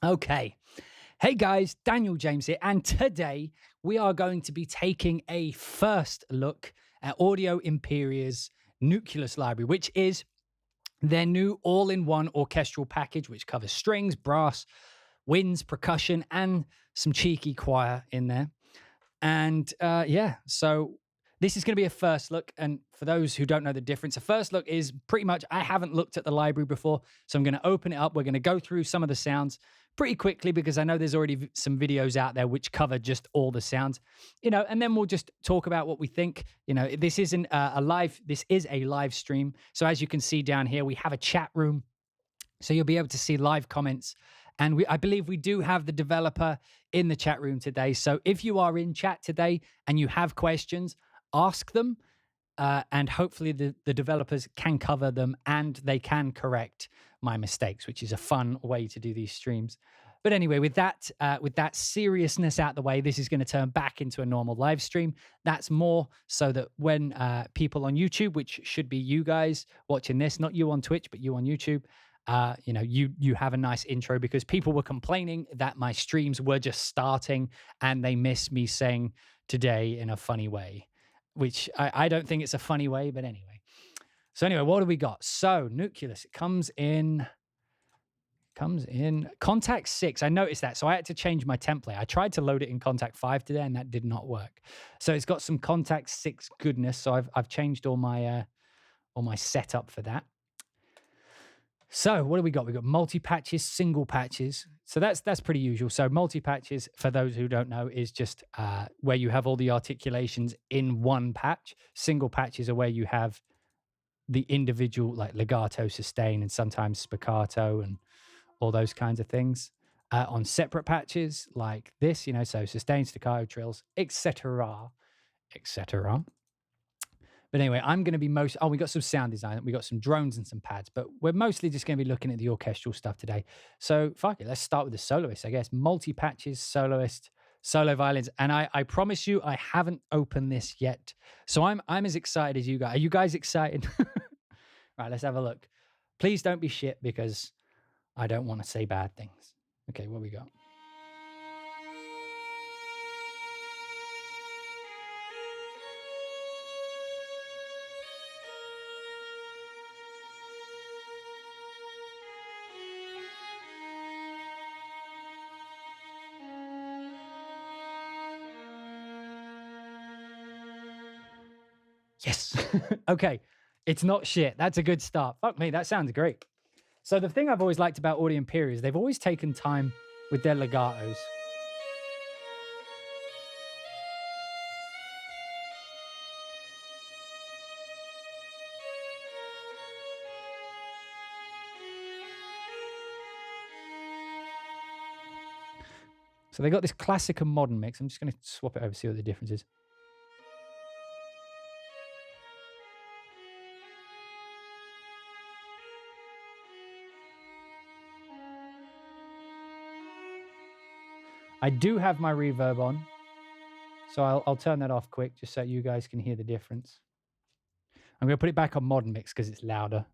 Okay. Hey guys, Daniel James here, and today we are going to be taking a first look at Audio Imperia's Nucleus library, which is their new all-in-one orchestral package, which covers strings, brass, winds, percussion, and some cheeky choir in there. And yeah, so this is going to be a first look. And for those who don't know the difference, a first look is pretty much, I haven't looked at the library before, so I'm going to open it up. We're going to go through some of the sounds pretty quickly because I know there's already some videos out there which cover just all the sounds, and then we'll just talk about what we think. This isn't this is a live stream. So as you can see down here, we have a chat room. So you'll be able to see live comments. And I believe we do have the developer in the chat room today. So if you are in chat today and you have questions, ask them. And hopefully the developers can cover them and they can correct my mistakes, which is a fun way to do these streams. But anyway, with that seriousness out the way, this is going to turn back into a normal live stream. That's more so that when people on YouTube, which should be you guys watching this, not you on Twitch, but you on YouTube, you have a nice intro, because people were complaining that my streams were just starting and they miss me saying today in a funny way, which I don't think it's a funny way, but anyway. So anyway, what do we got? So Nucleus, it comes in Contact 6. I noticed that, so I had to change my template. I tried to load it in Contact 5 today, and that did not work. So it's got some Contact 6 goodness. So I've changed all my setup for that. So what do we got? We've got multi-patches, single patches. So that's pretty usual. So multi-patches, for those who don't know, is just where you have all the articulations in one patch. Single patches are where you have the individual, like legato, sustain, and sometimes spiccato and all those kinds of things. On separate patches like this, so sustain, staccato, trills, etc., etc. But anyway, I'm going to be we got some sound design, we got some drones and some pads, but we're mostly just going to be looking at the orchestral stuff today. So fuck it, let's start with the soloist, I guess. Multi-patches, soloist, solo violins. And I promise you, I haven't opened this yet. So I'm as excited as you guys. Are you guys excited? Right, let's have a look. Please don't be shit, because I don't want to say bad things. Okay, what we got? Yes. Okay. It's not shit. That's a good start. Fuck me. That sounds great. So the thing I've always liked about Audio Imperia is they've always taken time with their legatos. So they got this classic and modern mix. I'm just going to swap it over, see what the difference is. I do have my reverb on, so I'll turn that off quick just so you guys can hear the difference. I'm going to put it back on modern mix because it's louder.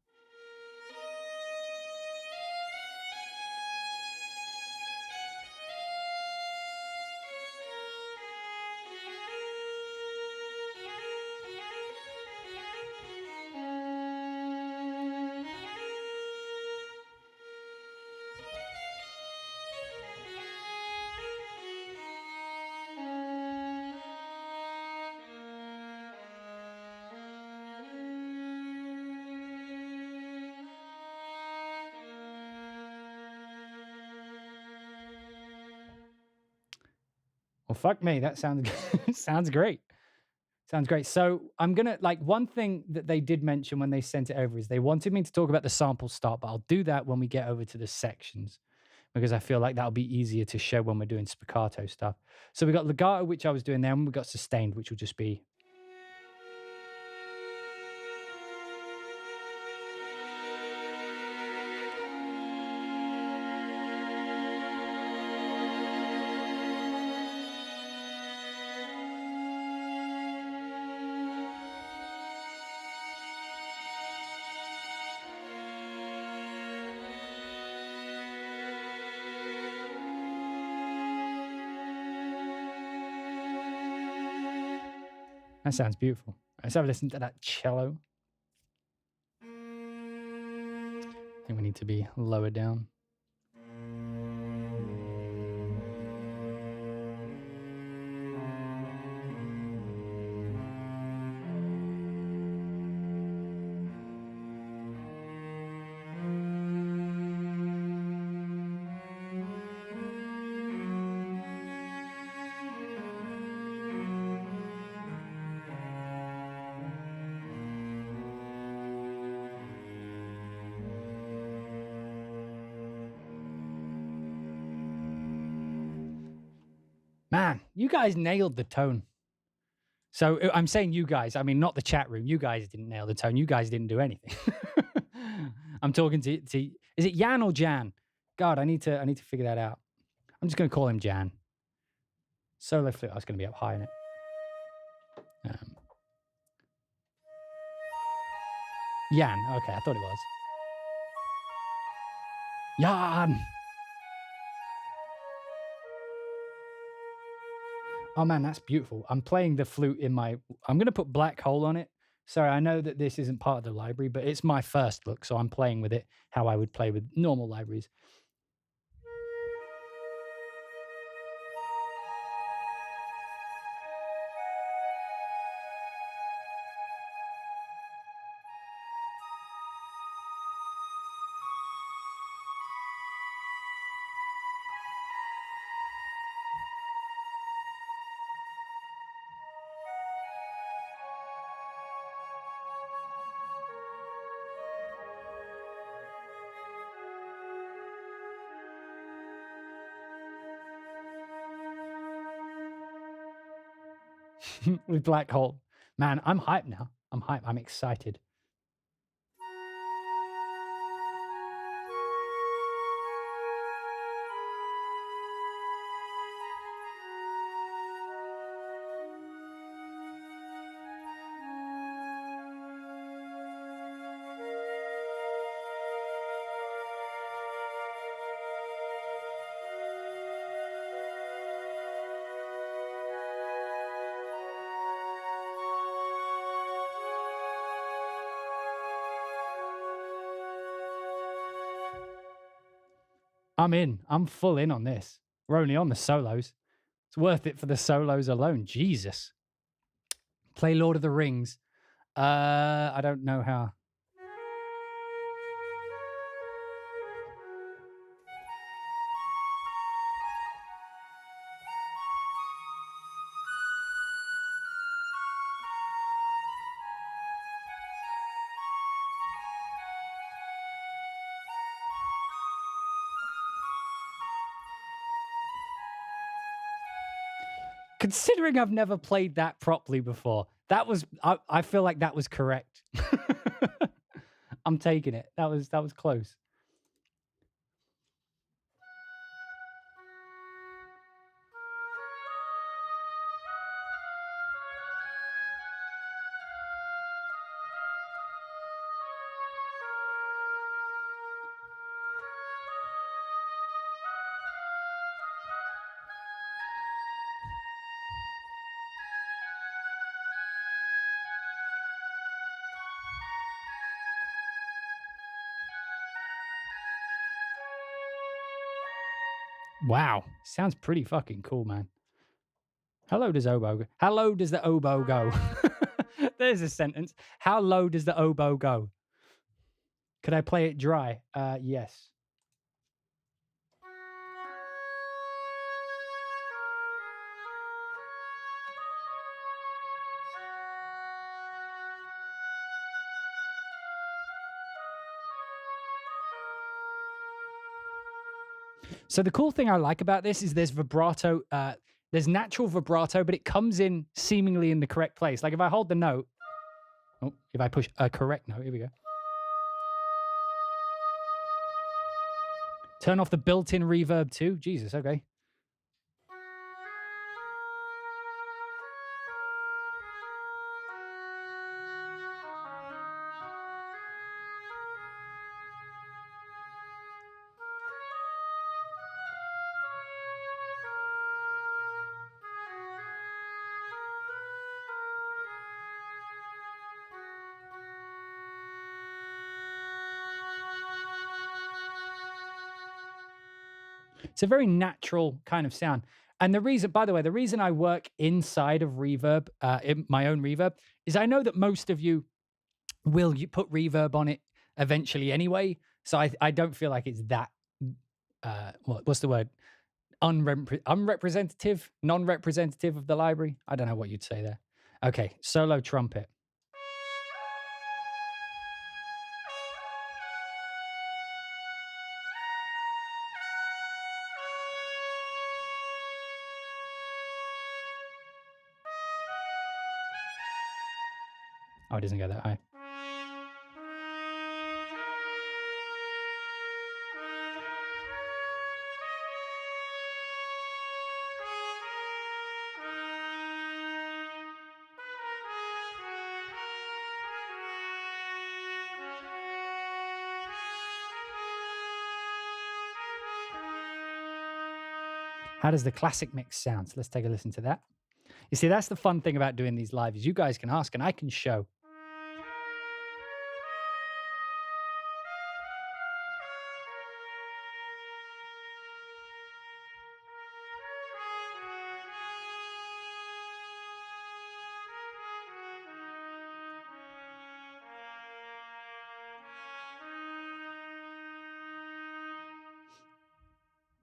Well, fuck me. That sounds sounds great. Sounds great. So I'm going to, one thing that they did mention when they sent it over is they wanted me to talk about the sample start, but I'll do that when we get over to the sections, because I feel like that'll be easier to show when we're doing spiccato stuff. So we got legato, which I was doing there, and we got sustained, which will just be. That sounds beautiful. Let's have a listen to that cello. I think we need to be lower down. Man, you guys nailed the tone. So I'm saying you guys, I mean, not the chat room. You guys didn't nail the tone. You guys didn't do anything. I'm talking to, is it Jan or Jan? God, I need to figure that out. I'm just going to call him Jan. Solo flute. I was going to be up high in it. Jan. Okay, I thought it was. Jan. Oh man, that's beautiful. I'm playing the flute in my, I'm going to put black hole on it. Sorry, I know that this isn't part of the library, but it's my first look, so I'm playing with it how I would play with normal libraries. With black hole. Man, I'm hyped now. I'm hyped. I'm excited. I'm in. I'm full in on this. We're only on the solos. It's worth it for the solos alone. Jesus. Play Lord of the Rings. I don't know how. Considering I've never played that properly before, that was I feel like that was correct. I'm taking it. That was close. Wow. Sounds pretty fucking cool, man. How low does oboe go? How low does the oboe go? There's a sentence. How low does the oboe go? Could I play it dry? Yes. So the cool thing I like about this is there's vibrato, there's natural vibrato, but it comes in seemingly in the correct place. Like if I hold the note, if I push a correct note, here we go. Turn off the built-in reverb too. Jesus, okay. It's a very natural kind of sound. And the reason, by the way, the reason I work inside of Reverb, in my own Reverb, is I know that most of you will put reverb on it eventually anyway. So I don't feel like it's that, what's the word? Unrepresentative, non-representative of the library. I don't know what you'd say there. Okay, solo trumpet. Oh, it doesn't go that high. How does the classic mix sound? So let's take a listen to that. You see, that's the fun thing about doing these live is you guys can ask and I can show.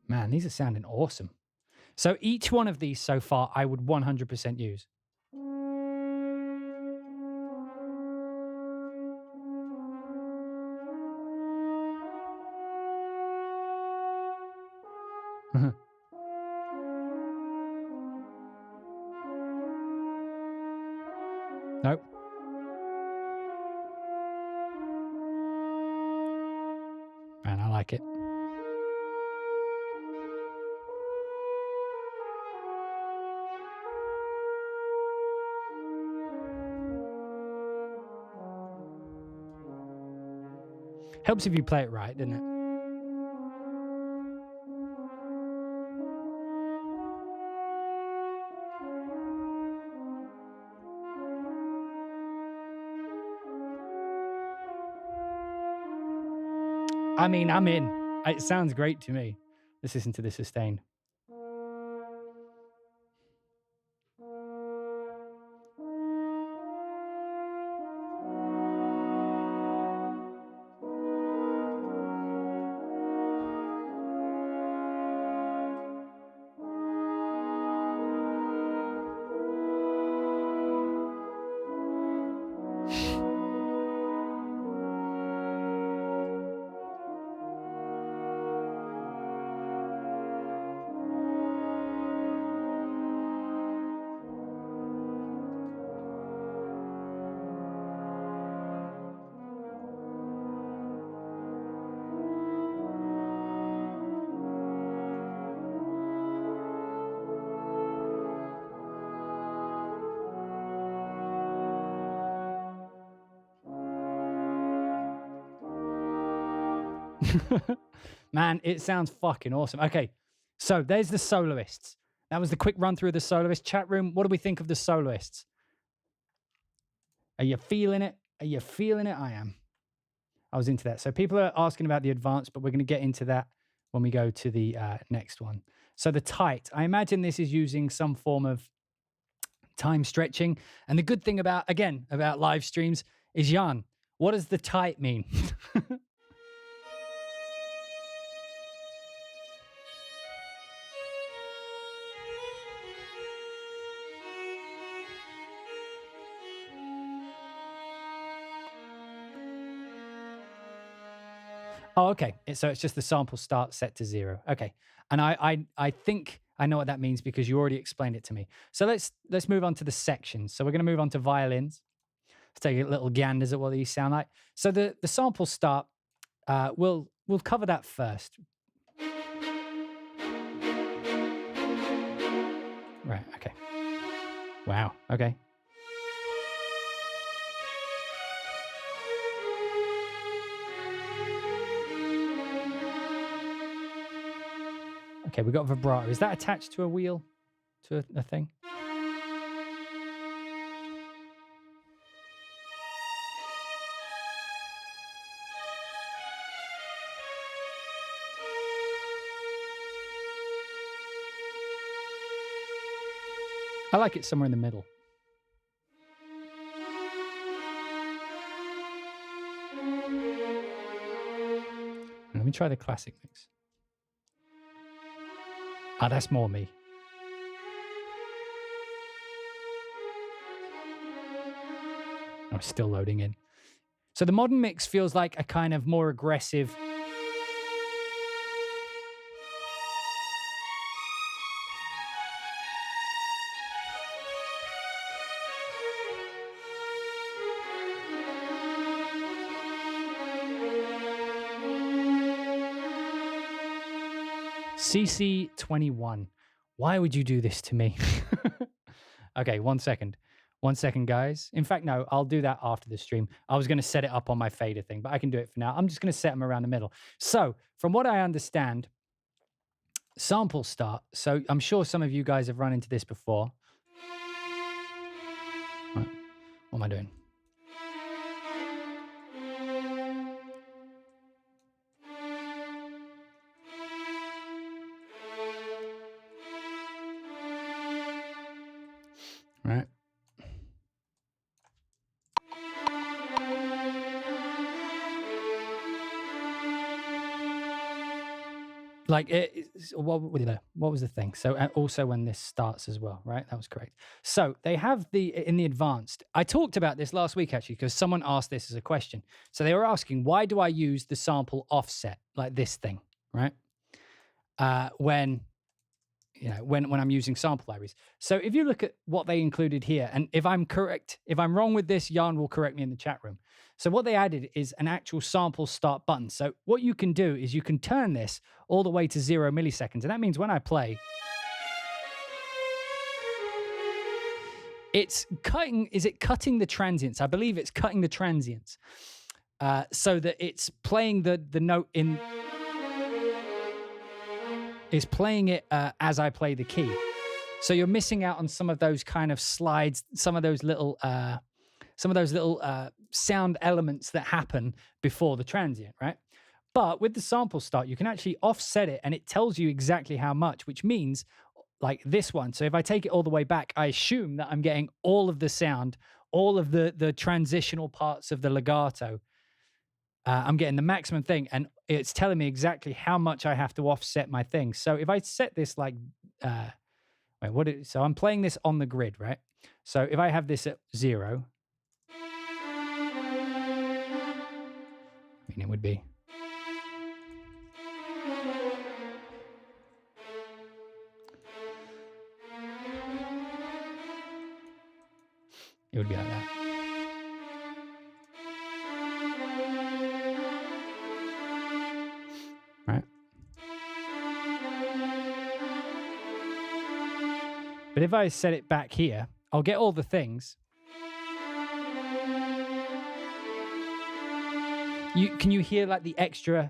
Man, these are sounding awesome. So each one of these so far, I would 100% use. Nope. Man, I like it. Helps if you play it right, doesn't it? I mean, I'm in. It sounds great to me. Let's listen to the sustain. Man, it sounds fucking awesome. Okay, so there's the soloists. That was the quick run through of the soloist. Chat room, what do we think of the soloists? Are you feeling it? Are you feeling it? I am. I was into that. So people are asking about the advanced, but we're going to get into that when we go to the next one. So the tight, I imagine this is using some form of time stretching. And the good thing about, again, about live streams is, Jan, what does the tight mean? Oh, okay. So it's just the sample start set to 0. Okay. And I think I know what that means because you already explained it to me. So let's move on to the sections. So we're going to move on to violins. Let's take a little ganders at what these sound like. So the sample start, we'll cover that first. Right. Okay. Wow. Okay. Okay, we got vibrato. Is that attached to a wheel, to a thing? I like it somewhere in the middle. Let me try the classic mix. Ah, that's more me. I'm still loading in. So the modern mix feels like a kind of more aggressive. CC21. Why would you do this to me? Okay, 1 second. 1 second, guys. In fact, no, I'll do that after the stream. I was going to set it up on my fader thing, but I can do it for now. I'm just going to set them around the middle. So, from what I understand, sample start. So, I'm sure some of you guys have run into this before. Right. What am I doing? Right. Like, what was the thing? So also when this starts as well, right? That was correct. So they have in the advanced. I talked about this last week, actually, because someone asked this as a question. So they were asking, why do I use the sample offset, like this thing, right? When I'm using sample libraries. So if you look at what they included here, and if I'm correct, if I'm wrong with this, Jan will correct me in the chat room. So what they added is an actual sample start button. So what you can do is you can turn this all the way to 0 milliseconds. And that means when I play, it's cutting, is it cutting the transients? I believe it's cutting the transients so that it's playing the note in, is playing it as I play the key. So you're missing out on some of those kind of slides, some of those little sound elements that happen before the transient, right? But with the sample start, you can actually offset it and it tells you exactly how much, which means like this one. So if I take it all the way back, I assume that I'm getting all of the sound, all of the transitional parts of the legato. I'm getting the maximum thing, and it's telling me exactly how much I have to offset my thing. So if I set this like, so I'm playing this on the grid, right? So if I have this at 0, I mean, it would be. It would be like that. Right? But if I set it back here, I'll get all the things. Can you hear like the extra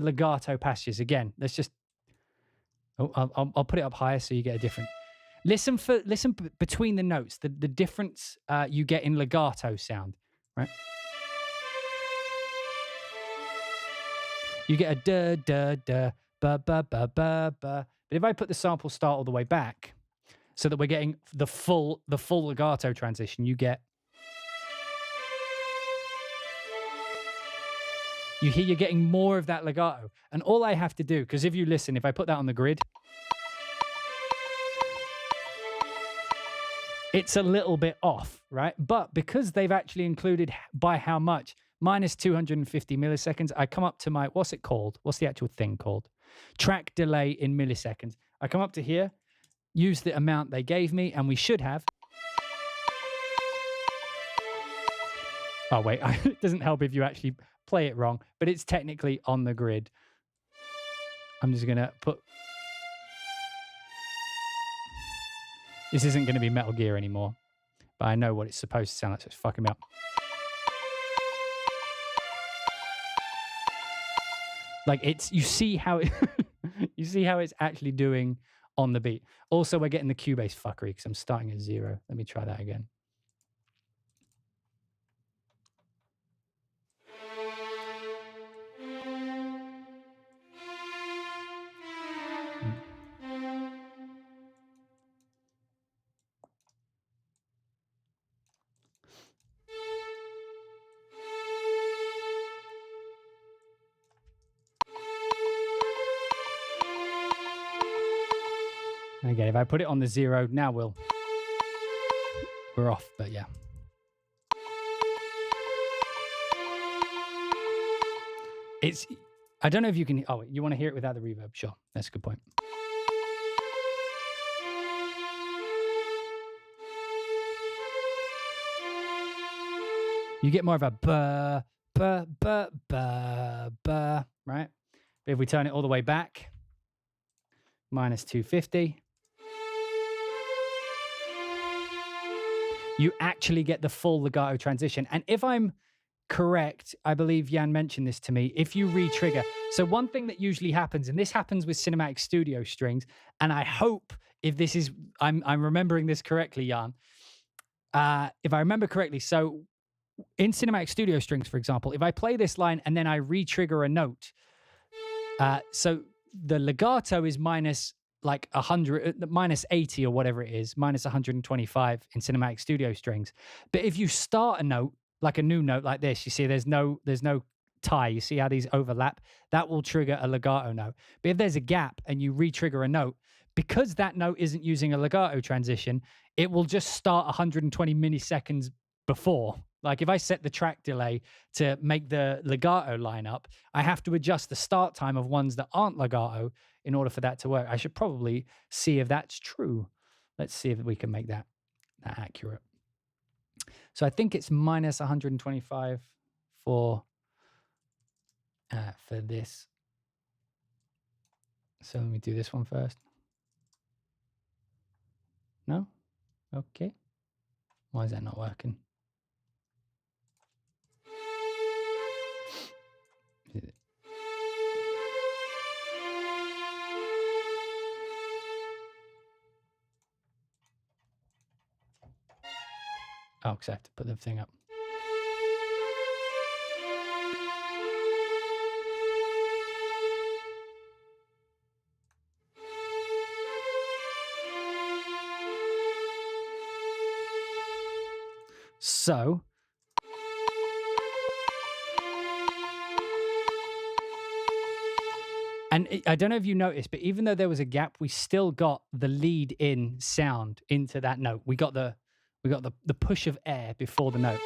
legato passages again? Let's just. Oh, I'll put it up higher so you get a different. Listen between the notes, the difference you get in legato sound, right? You get a da da da ba ba ba ba ba. But if I put the sample start all the way back, so that we're getting the full legato transition, you hear you're getting more of that legato. And all I have to do, because if you listen, if I put that on the grid, it's a little bit off, right? But because they've actually included by how much, minus 250 milliseconds, I come up to my, what's it called? What's the actual thing called? Track delay in milliseconds. I come up to here, use the amount they gave me, and we should have. Oh, wait, it doesn't help if you actually play it wrong, but it's technically on the grid. I'm just going to put. This isn't going to be Metal Gear anymore, but I know what it's supposed to sound like, so it's fucking me up. Like you see how it's actually doing on the beat. Also, we're getting the Cubase fuckery because I'm starting at 0. Let me try that again. Again, if I put it on the 0, now we're off, but yeah. I don't know if you can, oh, you want to hear it without the reverb? Sure, that's a good point. You get more of a ba, ba, ba, ba, ba, right? But if we turn it all the way back, minus 250, you actually get the full legato transition. And if I'm correct, I believe Jan mentioned this to me, if you re-trigger. So one thing that usually happens, and this happens with cinematic studio strings, and I hope if this is, I'm remembering this correctly, Jan, if I remember correctly, so in cinematic studio strings, for example, if I play this line and then I re-trigger a note, so the legato is minus like 100, minus 80 or whatever it is, minus 125 in cinematic studio strings. But if you start a note, like a new note like this, you see there's no tie. You see how these overlap? That will trigger a legato note. But if there's a gap and you re-trigger a note, because that note isn't using a legato transition, it will just start 120 milliseconds before. Like if I set the track delay to make the legato line up, I have to adjust the start time of ones that aren't legato in order for that to work. I should probably see if that's true. Let's see if we can make that accurate. So I think it's minus 125 for this. So let me do this one first. No? Okay. Why is that not working? Oh, because I have to put the thing up. So, and I don't know if you noticed, but even though there was a gap, we still got the lead in sound into that note. We got the push of air before the note.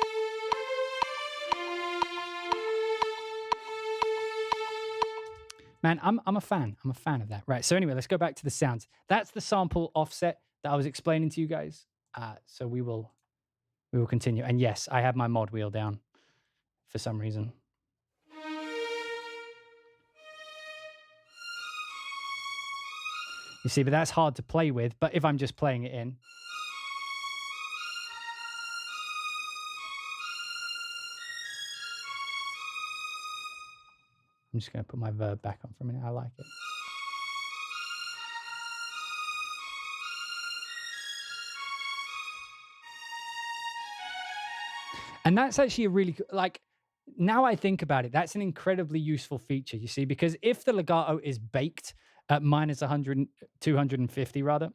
Man, I'm a fan. I'm a fan of that. Right. So anyway, let's go back to the sounds. That's the sample offset that I was explaining to you guys. So we will continue. And yes, I have my mod wheel down for some reason. You see, but that's hard to play with. But if I'm just playing it in. I'm just going to put my verb back on for a minute. I like it. And that's actually a really, like, now I think about it, that's an incredibly useful feature, you see, because if the legato is baked at minus 100, 250 rather,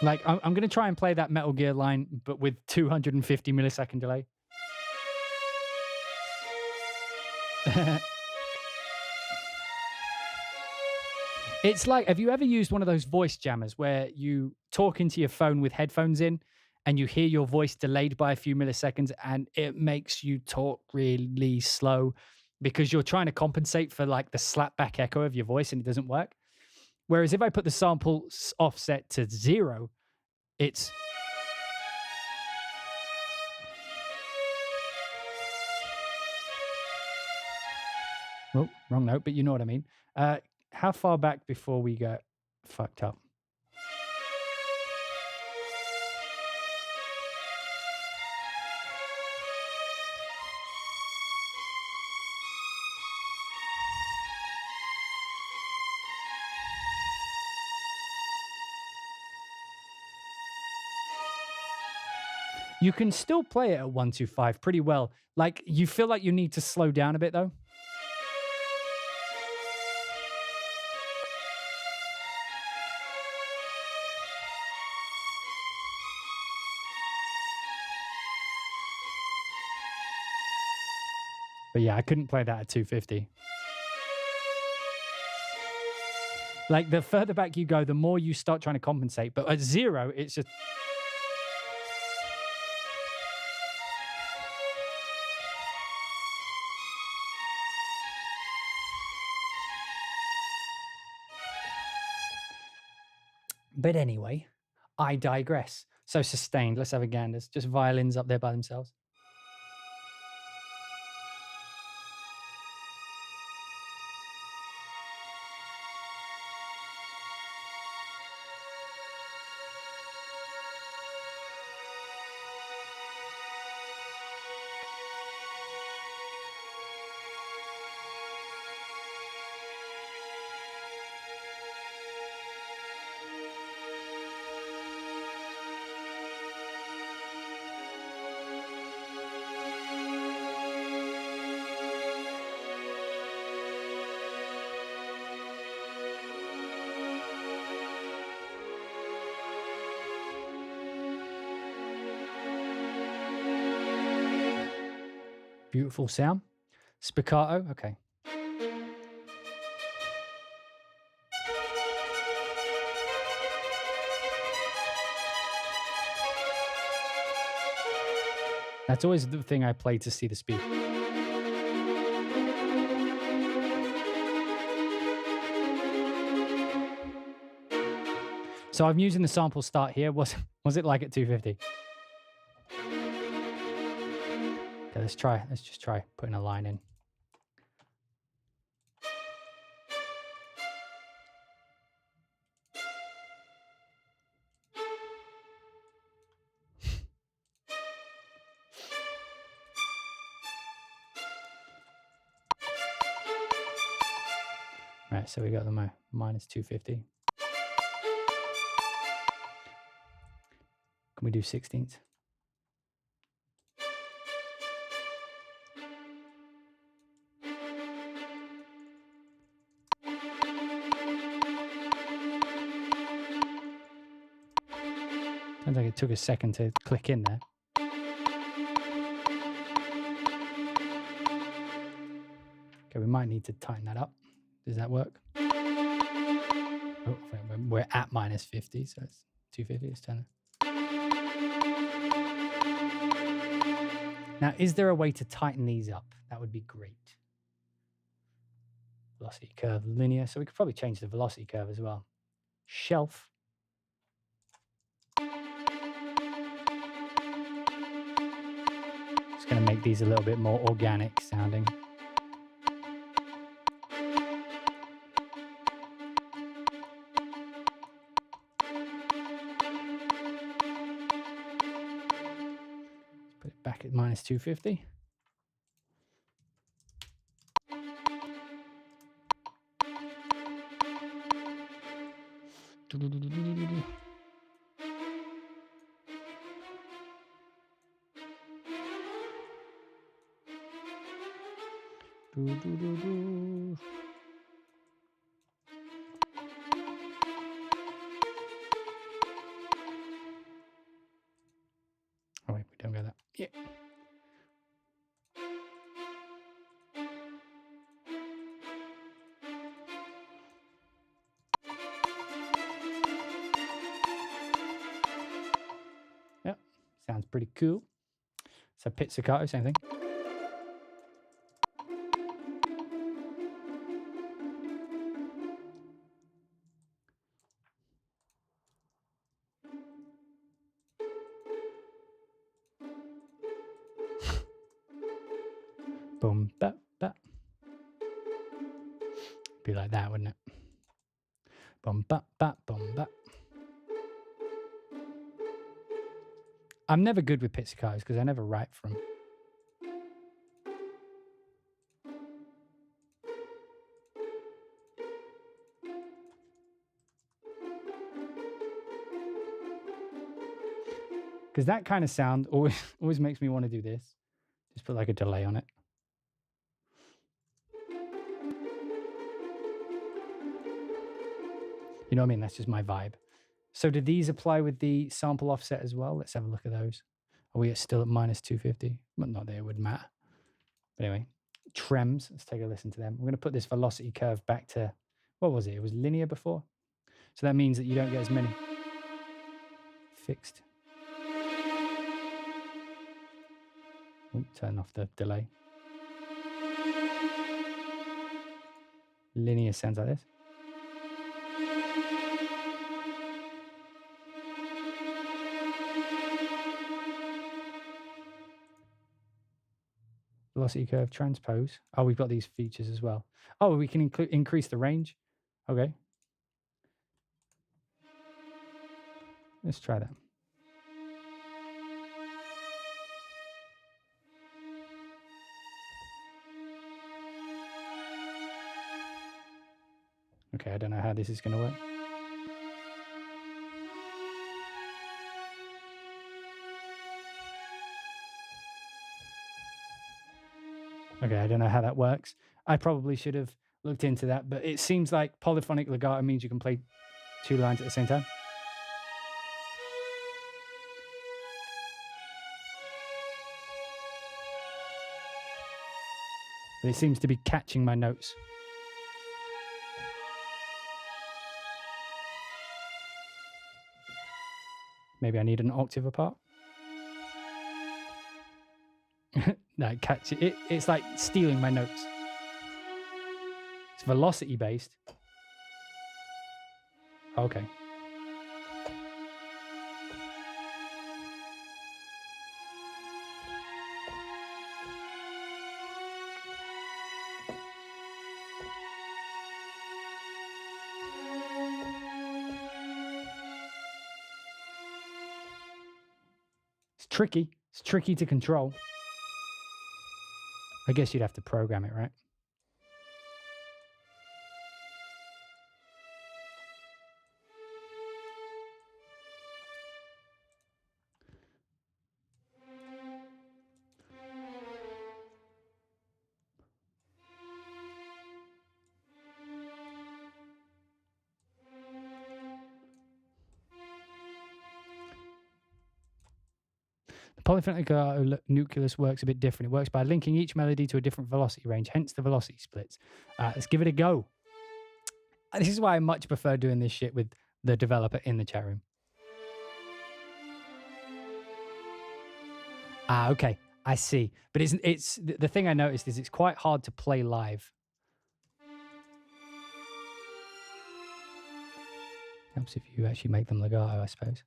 like, I'm going to try and play that Metal Gear line, but with 250 millisecond delay. It's like, have you ever used one of those voice jammers where you talk into your phone with headphones in and you hear your voice delayed by a few milliseconds and it makes you talk really slow because you're trying to compensate for like the slapback echo of your voice and it doesn't work? Whereas if I put the sample offset to 0, it's... Oh, wrong note, but you know what I mean. How far back before we get fucked up? You can still play it at 125 pretty well. Like, you feel like you need to slow down a bit, though. But yeah, I couldn't play that at 250. Like the further back you go, the more you start trying to compensate. But at 0, it's just... But anyway, I digress. So sustained. Let's have a gander. Just violins up there by themselves. Beautiful sound. Spiccato, okay. That's always the thing I play to see the speed. So I'm using the sample start here. Was it like at 250? Okay, let's just try putting a line in. Right, so we got the minus 250. Can we do 16th? Sounds like it took a second to click in there. Okay, we might need to tighten that up. Does that work? Oh, we're at minus 50, so it's 250. Let's turn it. Now, is there a way to tighten these up? That would be great. Velocity curve linear, so we could probably change the velocity curve as well. Shelf. Just going to make these a little bit more organic sounding. Put it back at minus 250. Oh wait, we don't get that. Yeah. Yep, sounds pretty cool. So pizzicato, same thing. Boom, ba, ba. Be like that, wouldn't it? Boom, ba, ba, boom, ba. I'm never good with pizzicatos because I never write from. Because that kind of sound always makes me want to do this. Just put like a delay on it. You know what I mean? That's just my vibe. So do these apply with the sample offset as well? Let's have a look at those. Are we still at minus 250? But not that it would matter. But anyway, trems. Let's take a listen to them. I'm going to put this velocity curve back to, what was it? It was linear before. So that means that you don't get as many fixed. Ooh, turn off the delay. Linear sounds like this. Velocity curve, transpose. Oh, we've got these features as well. Oh, we can increase the range. Okay. Let's try that. Okay, I don't know how this is going to work. Okay, I don't know how that works. I probably should have looked into that, but it seems like polyphonic legato means you can play 2 lines at the same time. But it seems to be catching my notes. Maybe I need an octave apart. No, catch it. It's like stealing my notes. It's velocity based. Okay. It's tricky. It's tricky to control. I guess you'd have to program it, right? Polyphonic nucleus works a bit different. It works by linking each melody to a different velocity range, hence the velocity splits. Let's give it a go. This is why I much prefer doing this shit with the developer in the chat room. Okay, I see. But it's the thing I noticed is it's quite hard to play live. Helps if you actually make them legato, I suppose.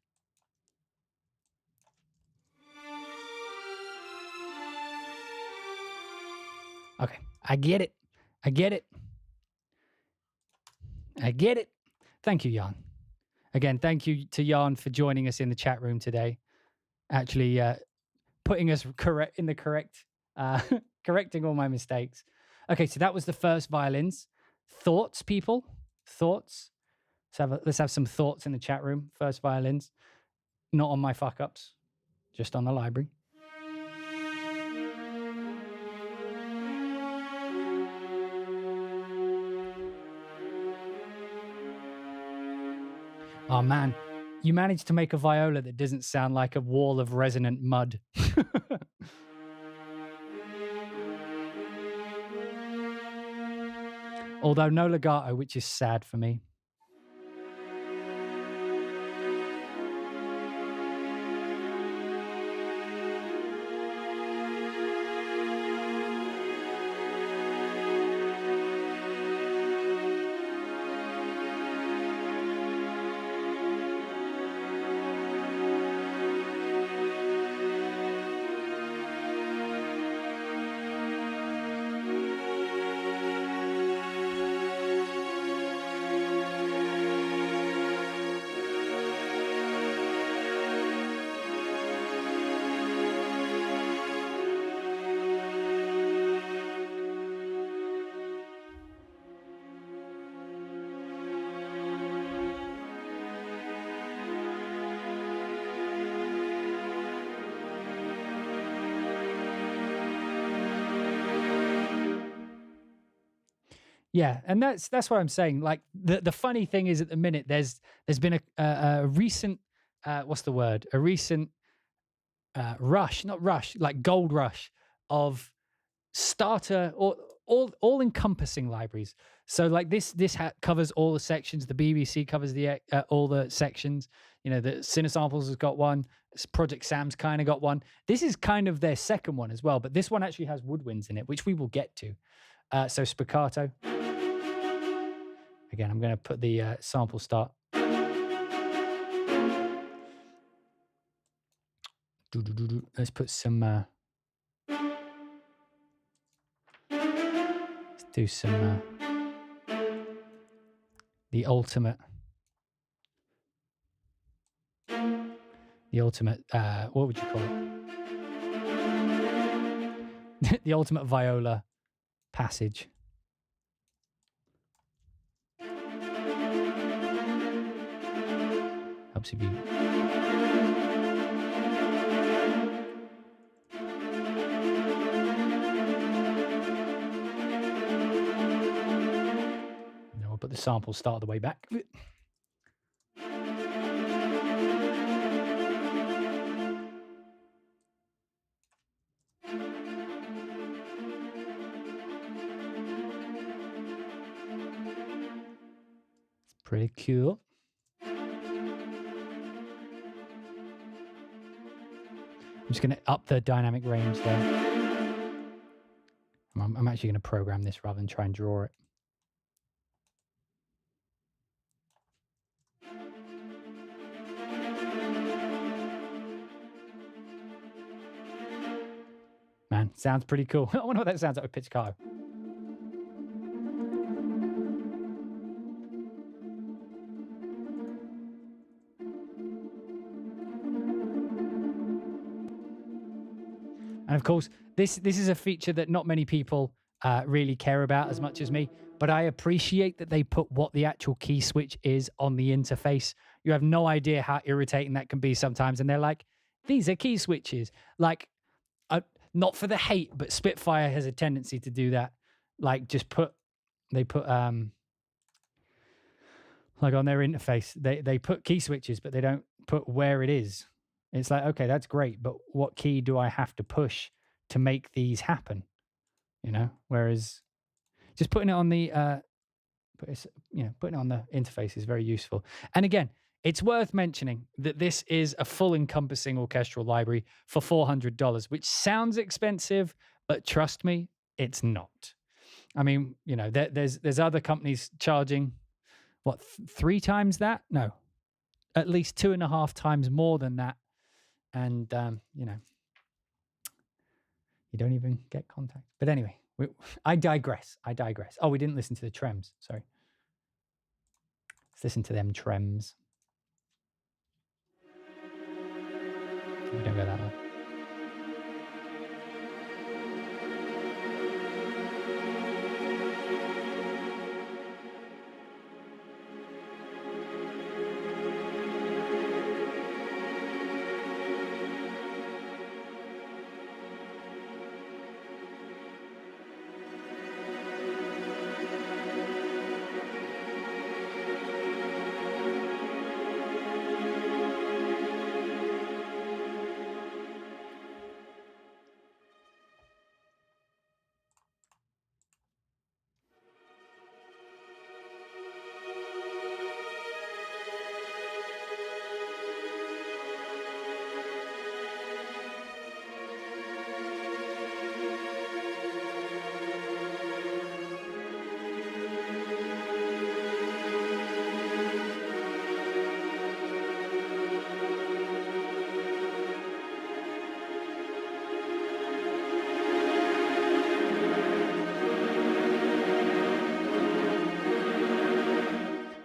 Okay, I get it. I get it. I get it. Thank you, Jan. Again, thank you to Jan for joining us in the chat room today. Actually putting us correcting all my mistakes. Okay, so that was the first violins. Thoughts, people? Thoughts? Let's have some thoughts in the chat room. First violins. Not on my fuck-ups, just on the library. Oh, man. You managed to make a viola that doesn't sound like a wall of resonant mud. Although no legato, which is sad for me. Yeah, and that's what I'm saying. Like the funny thing is, at the minute, there's been a recent what's the word? A recent rush, not rush, like gold rush of starter or all encompassing libraries. So like this covers all the sections. The BBC covers the all the sections. You know, the Cinesamples has got one. Project Sam's kind of got one. This is kind of their second one as well, but this one actually has woodwinds in it, which we will get to. So spiccato. Again, I'm going to put the sample start. Let's put some. Let's do some. The ultimate. The ultimate. What would you call it? The ultimate viola passage. Helps if you. We'll put the sample start the way back. It's pretty cool. I'm just going to up the dynamic range there. I'm actually going to program this rather than try and draw it. Man, sounds pretty cool. I wonder what that sounds like with pizzicato. And of course, this is a feature that not many people really care about as much as me, but I appreciate that they put what the actual key switch is on the interface. You have no idea how irritating that can be sometimes. And they're like, these are key switches. Like, not for the hate, but Spitfire has a tendency to do that. Like, they put like on their interface, they put key switches, but they don't put where it is. It's like, okay, that's great, but what key do I have to push to make these happen? You know, whereas just putting it on the putting it on the interface is very useful. And again, it's worth mentioning that this is a full encompassing orchestral library for $400, which sounds expensive, but trust me, it's not. I mean, you know, there's other companies charging what 3 times that? No, at least 2.5 times more than that. And you know, you don't even get contact. But anyway, I digress. Oh, we didn't listen to the trems. Sorry. Let's listen to them trems. We don't go that way.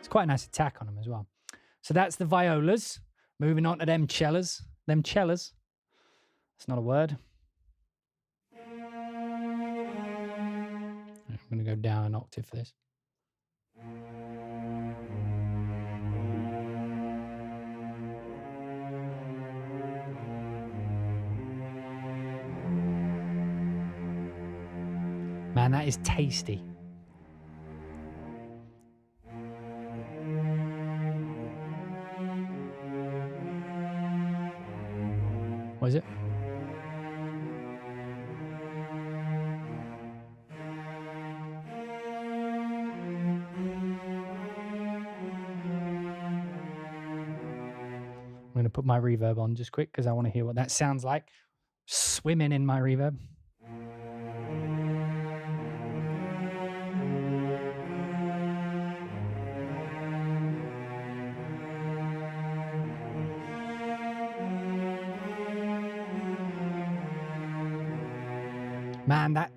Quite a nice attack on them as well. So that's the violas. Moving on to them cellos. Them cellos. That's not a word. I'm going to go down an octave for this. Man, that is tasty. What is it? to put my reverb on just quick because I want to hear what that sounds like. Swimming in my reverb. Man, that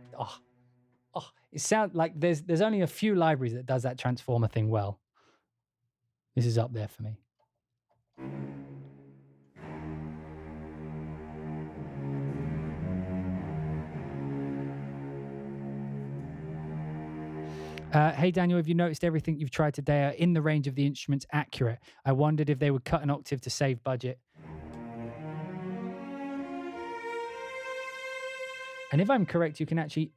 it sounds like there's only a few libraries that does that transformer thing well. This is up there for me. Hey Daniel, have you noticed everything you've tried today are in the range of the instruments accurate? I wondered if they would cut an octave to save budget. And if I'm correct, you can actually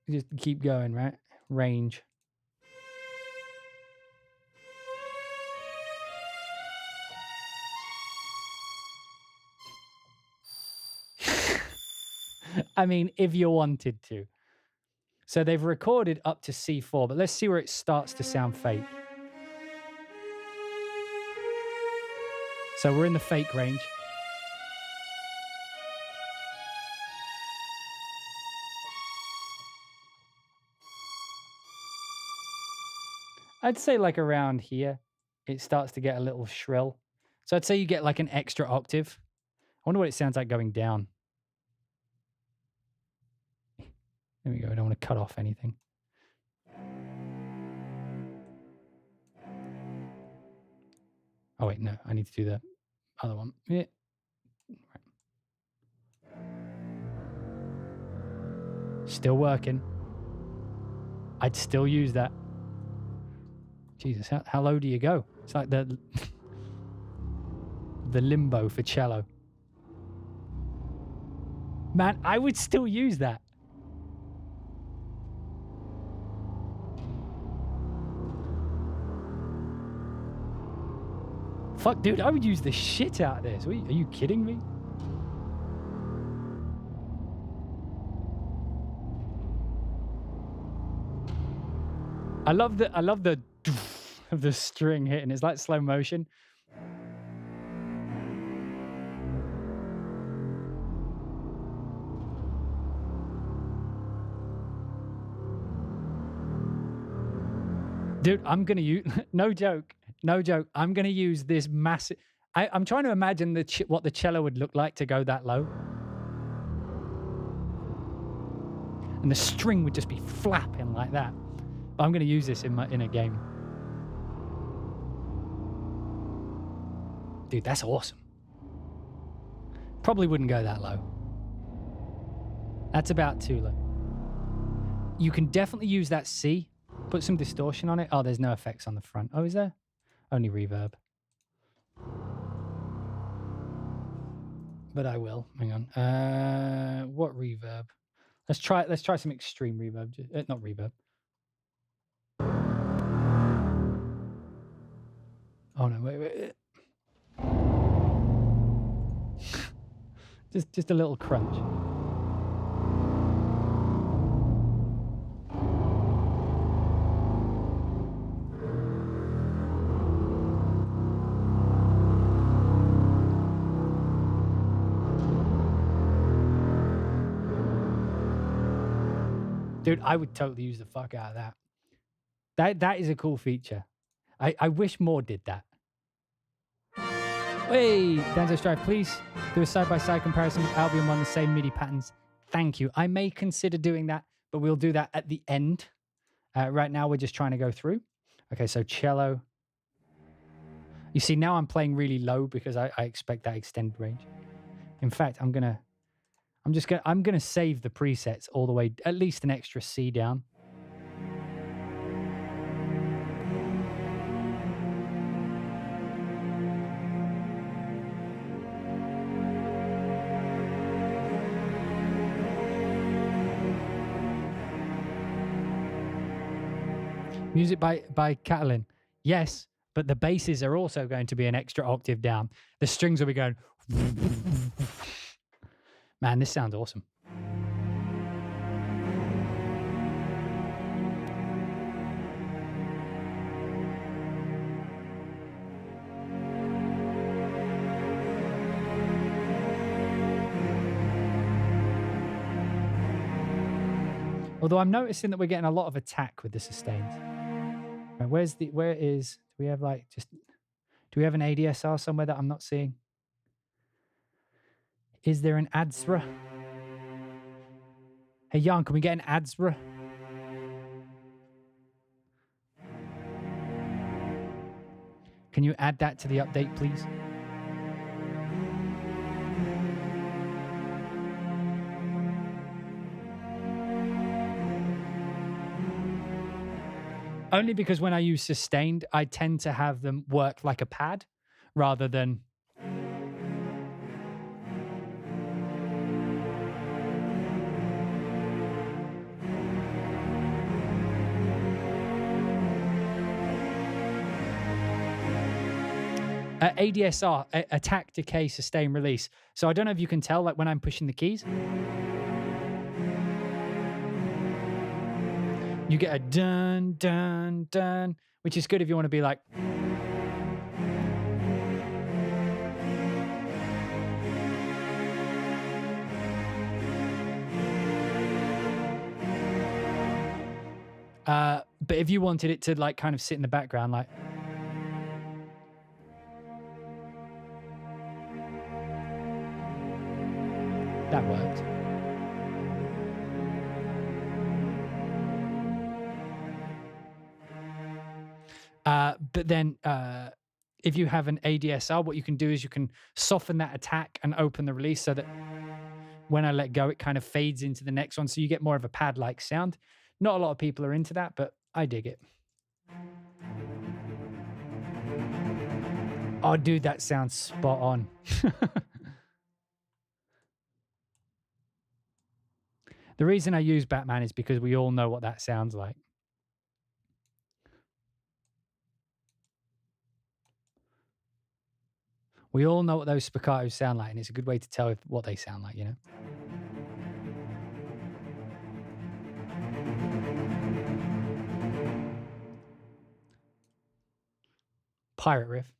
just keep going, right? Range. I mean, if you wanted to. So they've recorded up to C4, but let's see where it starts to sound fake. So we're in the fake range. I'd say like around here, it starts to get a little shrill. So I'd say you get like an extra octave. I wonder what it sounds like going down. There we go. I don't want to cut off anything. Oh, wait, no. I need to do the other one. Yeah. Still working. I'd still use that. Jesus, how low do you go? It's like the limbo for cello. Man, I would still use that. Fuck, dude, I would use the shit out of this. Are you kidding me? I love the of the string hitting. It's like slow motion. Dude, I'm gonna use no joke. I'm gonna use this massive. I'm trying to imagine what the cello would look like to go that low, and the string would just be flapping like that. But I'm gonna use this in a game. Dude, that's awesome. Probably wouldn't go that low. That's about too low. You can definitely use that C. Put some distortion on it. Oh, there's no effects on the front. Oh, is there? Only reverb. But I will. Hang on. What reverb? Let's try some extreme reverb. Not reverb. Oh no, wait. just a little crunch. Dude, I would totally use the fuck out of that. That is a cool feature. I wish more did that. Hey, Danzo Strive, please do a side-by-side comparison with Albion on the same MIDI patterns. Thank you. I may consider doing that, but we'll do that at the end. Right now, we're just trying to go through. Okay, so cello. You see, now I'm playing really low because I expect that extended range. In fact, I'm gonna save the presets all the way, at least an extra C down. Music by Catalan. Yes, but the basses are also going to be an extra octave down. The strings will be going. Man, this sounds awesome. Although I'm noticing that we're getting a lot of attack with the sustains. Right, do we have like do we have an ADSR somewhere that I'm not seeing? Is there an ADSRA? Hey, Jan, can we get an ADSRA? Can you add that to the update, please? Only because when I use sustained, I tend to have them work like a pad rather than... ADSR, attack, decay, sustain, release. So I don't know if you can tell, like when I'm pushing the keys, you get a dun, dun, dun, which is good if you want to be like... but if you wanted it to like kind of sit in the background, like... That worked. But then if you have an ADSR, what you can do is you can soften that attack and open the release so that when I let go, it kind of fades into the next one. So you get more of a pad-like sound. Not a lot of people are into that, but I dig it. Oh, dude, that sounds spot on. The reason I use Batman is because we all know what that sounds like. We all know what those spiccatos sound like, and it's a good way to tell what they sound like, you know? Pirate riff.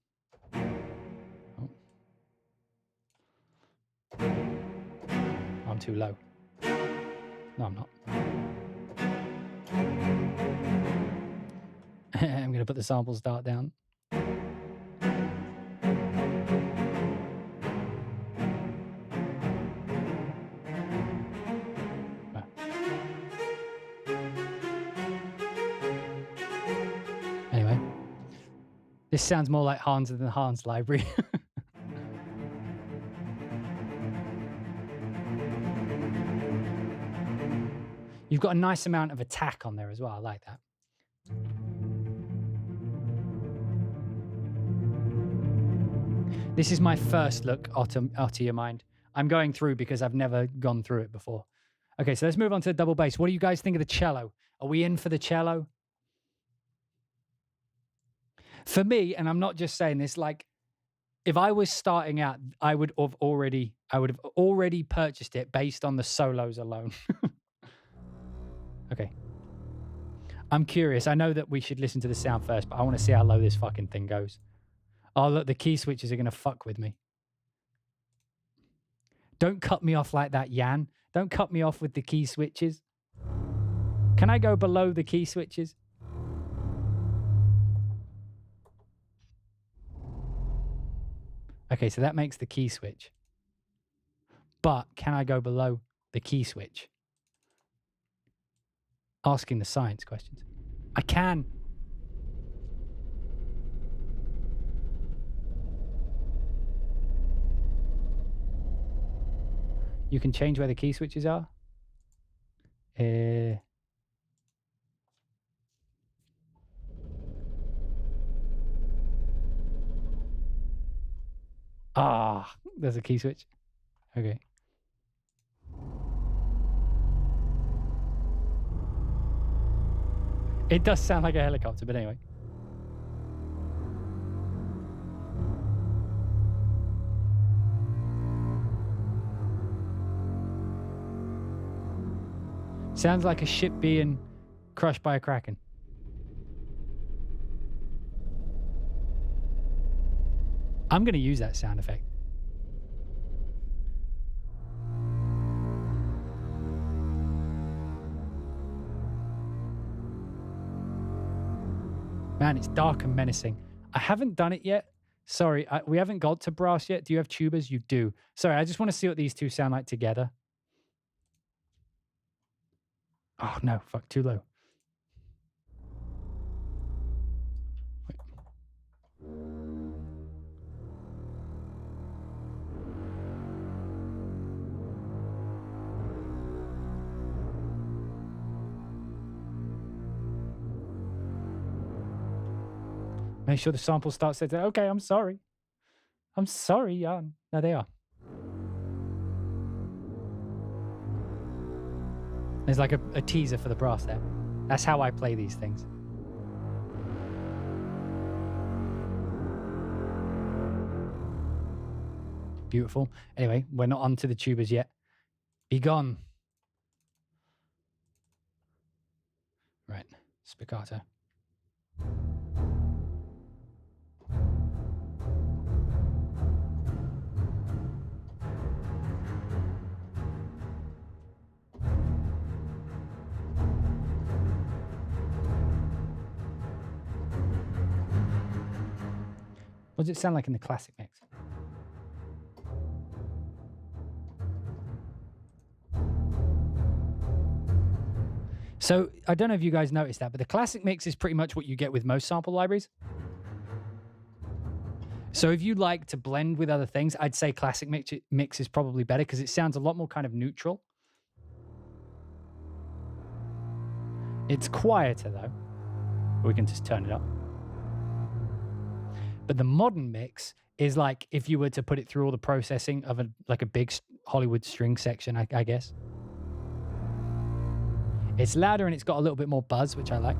Oh. I'm too low. No, I'm not. I'm going to put the sample start down. Anyway, this sounds more like Hans than Hans library. You've got a nice amount of attack on there as well. I like that. This is my first look, Otter Your Mind. I'm going through because I've never gone through it before. Okay, so let's move on to the double bass. What do you guys think of the cello? Are we in for the cello? For me, and I'm not just saying this, like, if I was starting out, I would have already purchased it based on the solos alone. Okay. I'm curious. I know that we should listen to the sound first, but I want to see how low this fucking thing goes. Oh, look, the key switches are going to fuck with me. Don't cut me off like that, Jan. Don't cut me off with the key switches. Can I go below the key switches? Okay, so that makes the key switch. But can I go below the key switch? Asking the science questions. I can. You can change where the key switches are. There's a key switch. Okay. It does sound like a helicopter, but anyway. Sounds like a ship being crushed by a kraken. I'm going to use that sound effect. Man, it's dark and menacing. I haven't done it yet. Sorry, we haven't got to brass yet. Do you have tubas? You do. Sorry, I just want to see what these two sound like together. Oh, no. Fuck, too low. Wait. Make sure the sample starts at, okay, I'm sorry. I'm sorry, Jan. No, they are. There's like a teaser for the brass there. That's how I play these things. Beautiful. Anyway, we're not on to the tubas yet. Be gone. Right, spiccato. What does it sound like in the classic mix? So I don't know if you guys noticed that, but the classic mix is pretty much what you get with most sample libraries. So if you like to blend with other things, I'd say classic mix is probably better because it sounds a lot more kind of neutral. It's quieter though. We can just turn it up. But the modern mix is like if you were to put it through all the processing of a big Hollywood string section, I guess. It's louder and it's got a little bit more buzz, which I like.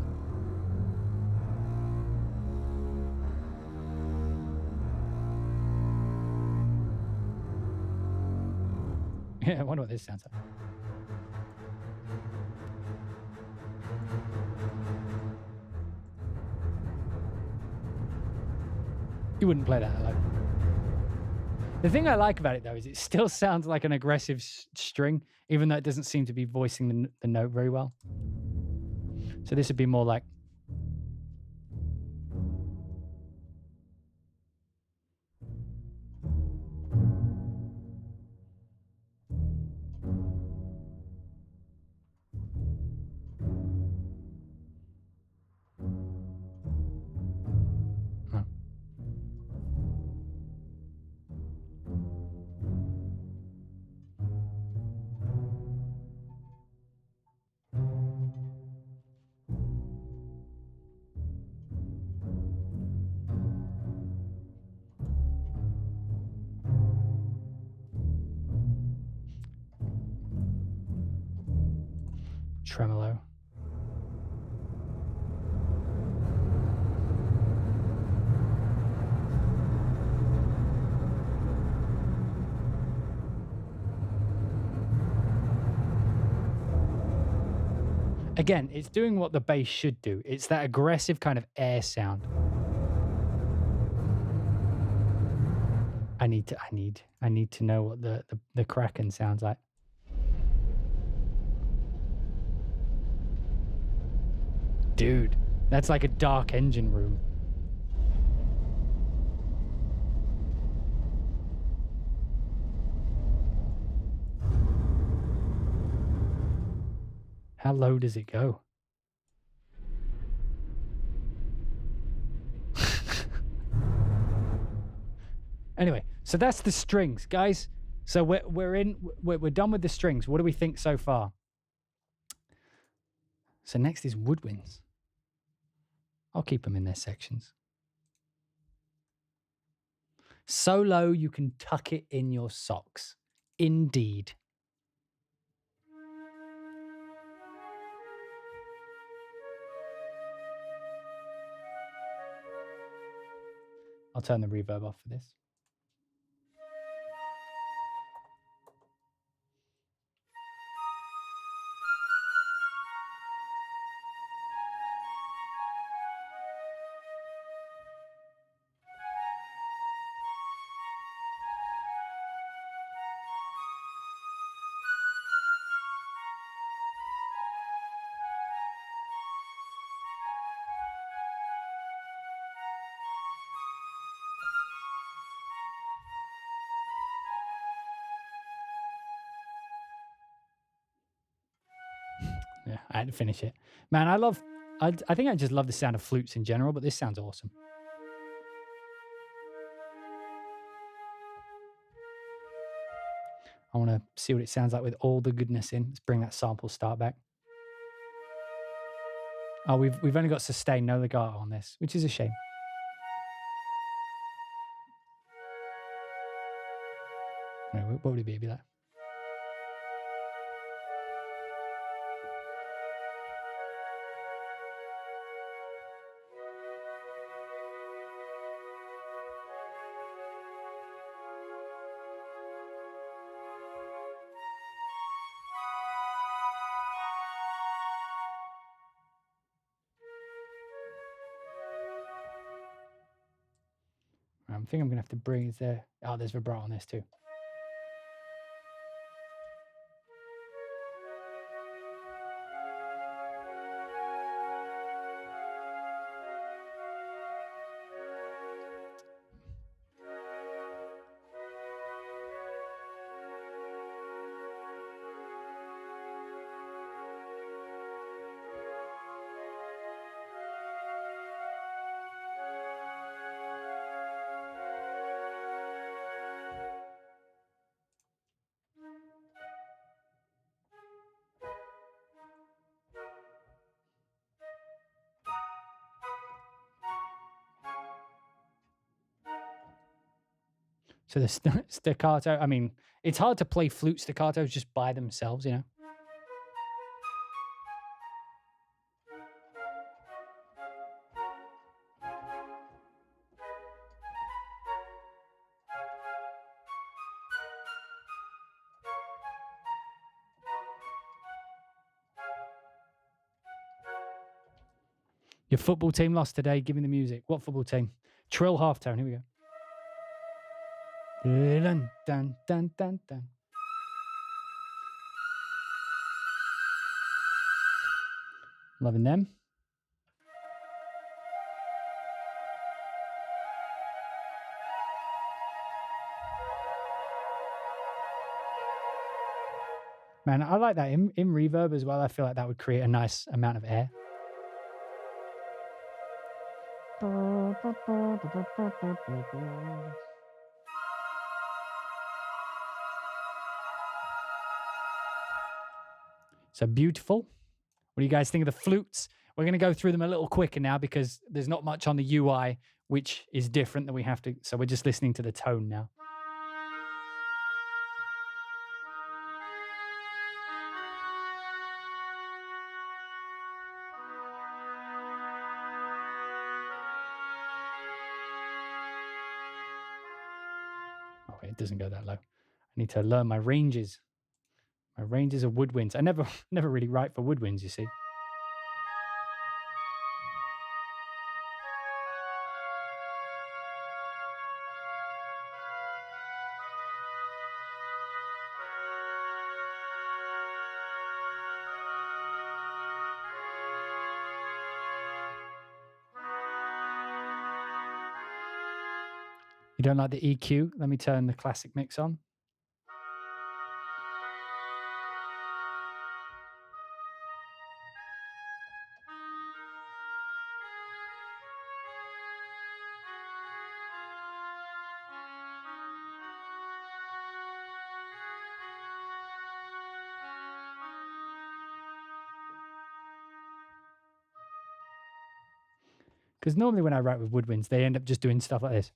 Yeah, I wonder what this sounds like. You wouldn't play that alone. The thing I like about it, though, is it still sounds like an aggressive string, even though it doesn't seem to be voicing the note very well. So this would be more like... tremolo. Again, it's doing what the bass should do. It's that aggressive kind of air sound. I need to know what the Kraken sounds like. Dude, that's like a dark engine room. How low does it go? Anyway, so that's the strings, guys. So we're done with the strings. What do we think so far? So next is woodwinds. I'll keep them in their sections. So low you can tuck it in your socks. Indeed. I'll turn the reverb off for this. Yeah, I had to finish it. Man, I think I just love the sound of flutes in general, but this sounds awesome. I want to see what it sounds like with all the goodness in. Let's bring that sample start back. Oh, we've only got sustain, no legato on this, which is a shame. Anyway, what would it be like? I think I'm going to have to bring it there. Oh, there's vibrato on this too. So the staccato, I mean, it's hard to play flute staccatos just by themselves, you know? Your football team lost today. Give me the music. What football team? Trill halftone. Here we go. Dun, dun, dun, dun, dun. Loving them. Man, I like that in reverb as well. I feel like that would create a nice amount of air. So beautiful. What do you guys think of the flutes? We're going to go through them a little quicker now because there's not much on the UI, which is different that we have to. So we're just listening to the tone now. Okay, it doesn't go that low. I need to learn my ranges. My ranges of woodwinds. I never really write for woodwinds, you see. You don't like the EQ? Let me turn the classic mix on. Because normally when I write with woodwinds, they end up just doing stuff like this.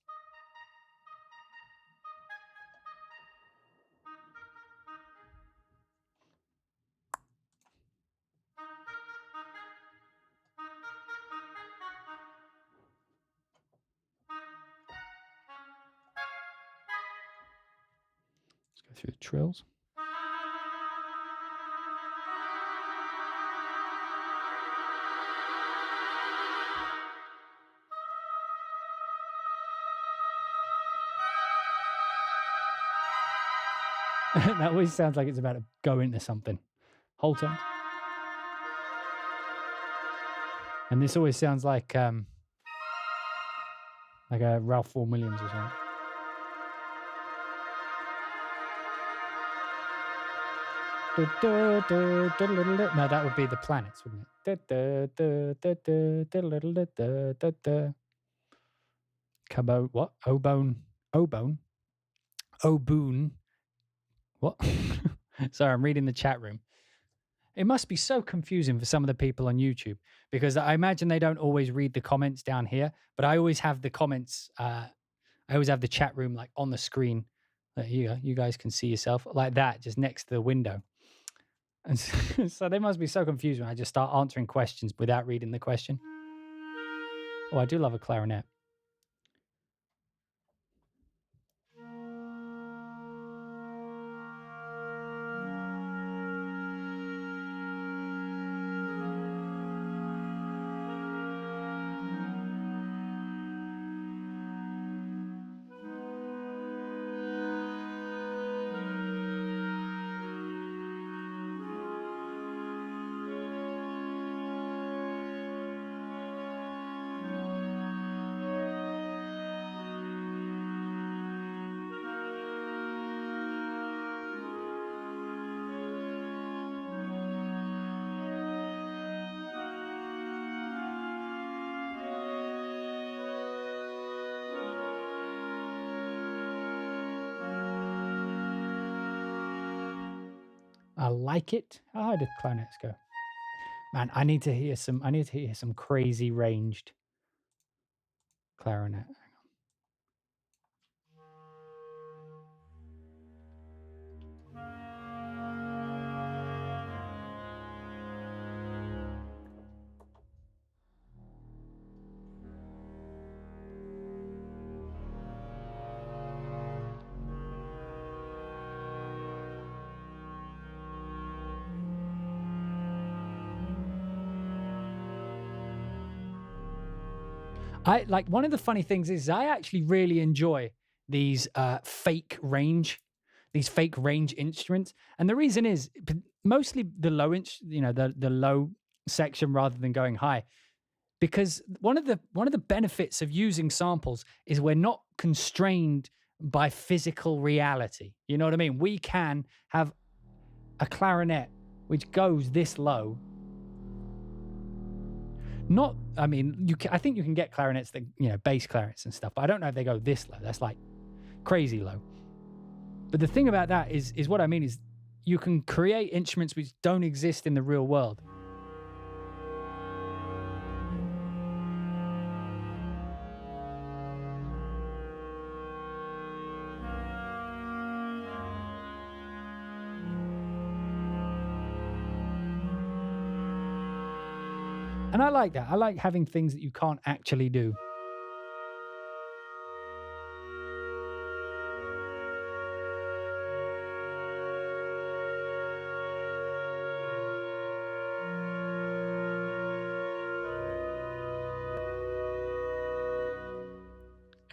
Let's go through the trills. That always sounds like it's about to go into something. Whole tone. And this always sounds like a Ralph Vaughan Williams or something. No, that would be the planets, wouldn't it? Cabo, what? Obone. Obone. Oboon. What? Sorry, I'm reading the chat room. It must be so confusing for some of the people on YouTube because I imagine they don't always read the comments down here, but I always have the comments. I always have the chat room like on the screen. You guys can see yourself like that, just next to the window. And so they must be so confused when I just start answering questions without reading the question. Oh, I do love a clarinet. I like it. How high did clarinets go? Man, I need to hear some crazy ranged clarinet. I like one of the funny things is I actually really enjoy these fake range instruments, and the reason is mostly the low the low section rather than going high, because one of the benefits of using samples is we're not constrained by physical reality. You know what I mean? We can have a clarinet which goes this low. Not, I mean, I think you can get clarinets that, bass clarinets and stuff, but I don't know if they go this low. That's like crazy low. But the thing about that is what I mean is you can create instruments which don't exist in the real world. And I like that. I like having things that you can't actually do.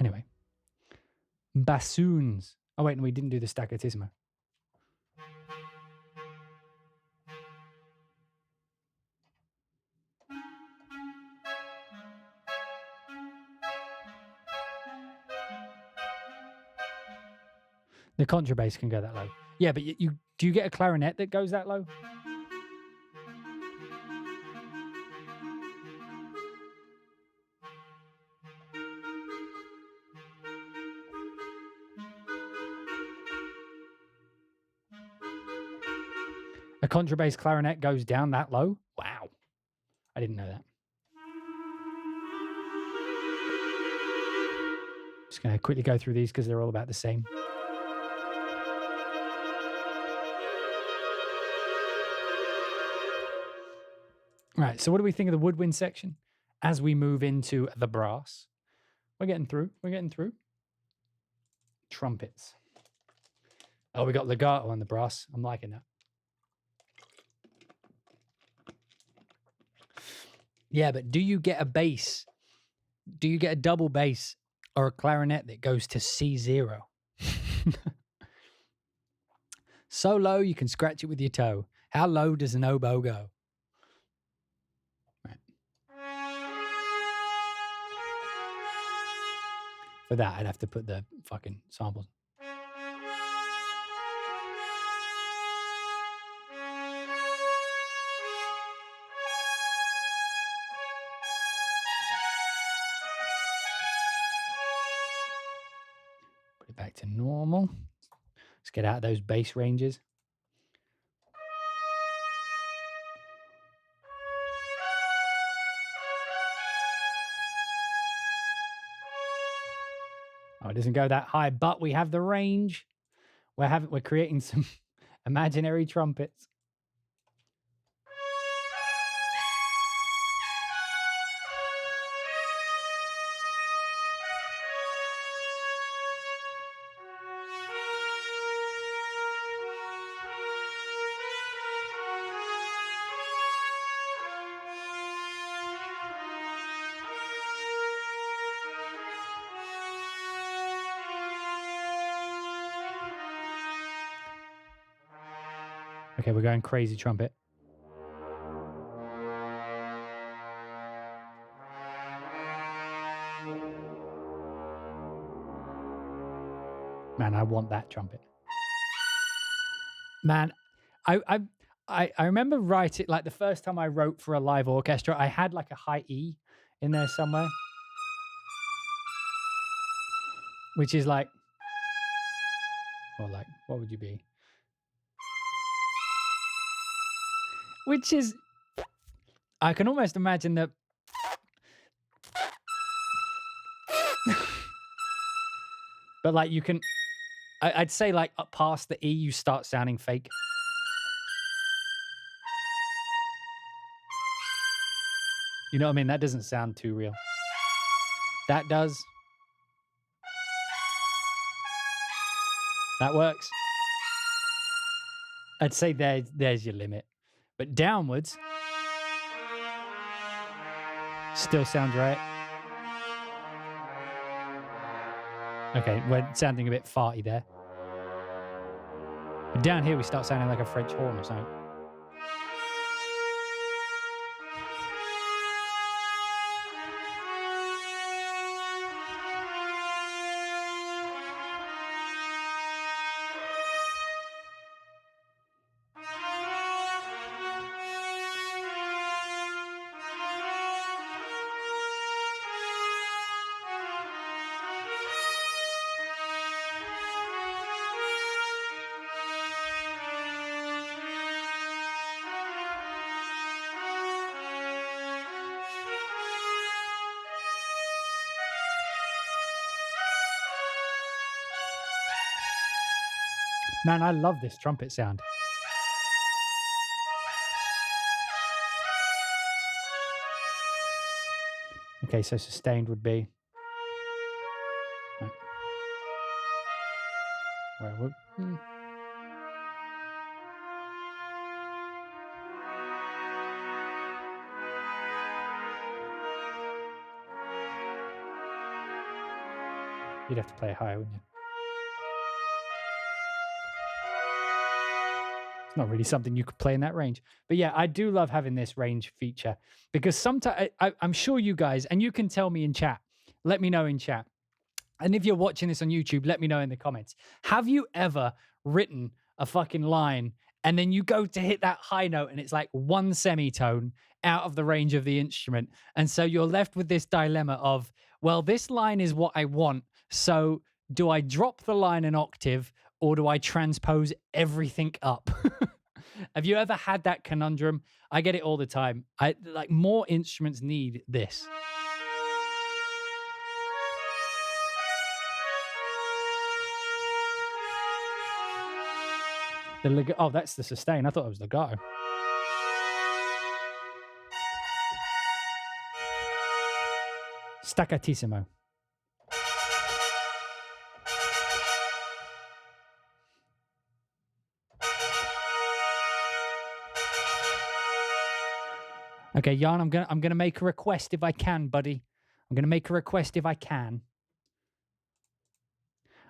Anyway. Bassoons. Oh, wait, no, we didn't do the Staccatissimo. The contrabass can go that low. Yeah, but do you get a clarinet that goes that low? A contrabass clarinet goes down that low? Wow. I didn't know that. Just going to quickly go through these because they're all about the same. Right, so what do we think of the woodwind section as we move into the brass? We're getting through. Trumpets. Oh, we got legato on the brass. I'm liking that. Yeah, but do you get a bass? Do you get a double bass or a clarinet that goes to C0? So low you can scratch it with your toe. How low does an oboe go? Right. For that, I'd have to put the fucking samples. Get back to normal. Let's get out of those bass ranges. Oh, it doesn't go that high, but we have the range. We're creating some imaginary trumpets. Okay, we're going crazy trumpet. Man, I want that trumpet. Man, I remember writing, like the first time I wrote for a live orchestra, I had like a high E in there somewhere, which is like, or like, what would you be? Which is, I can almost imagine that. But like you can, I'd say like up past the E, you start sounding fake. You know what I mean? That doesn't sound too real. That does. That works. I'd say there's your limit. But downwards still sounds right. Okay, we're sounding a bit farty there. But down here we start sounding like a French horn or something. Man, I love this trumpet sound. Okay, so sustained would be. Where would? You'd have to play it higher, wouldn't you? It's not really something you could play in that range. But yeah, I do love having this range feature because sometimes I'm sure you guys, and you can tell me in chat, let me know in chat. And if you're watching this on YouTube, let me know in the comments. Have you ever written a fucking line and then you go to hit that high note and it's like one semitone out of the range of the instrument? And so you're left with this dilemma of, well, this line is what I want. So do I drop the line an octave or do I transpose everything up? Have you ever had that conundrum? I get it all the time. Like more instruments need this. Oh, that's the sustain. I thought it was legato. Staccatissimo. Okay, Jan, I'm gonna make a request if I can, buddy. I'm gonna make a request if I can.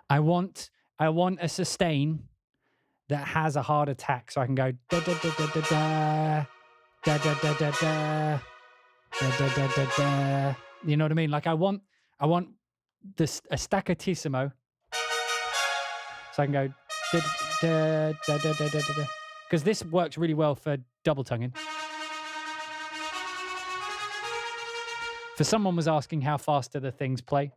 I want a sustain that has a hard attack, so I can go da da da da da da da da da da da da da da da. You know what I mean? Like I want this a staccatissimo, so I can go da da da da da da da. Because this works really well for double tonguing. For someone was asking how fast do the things play.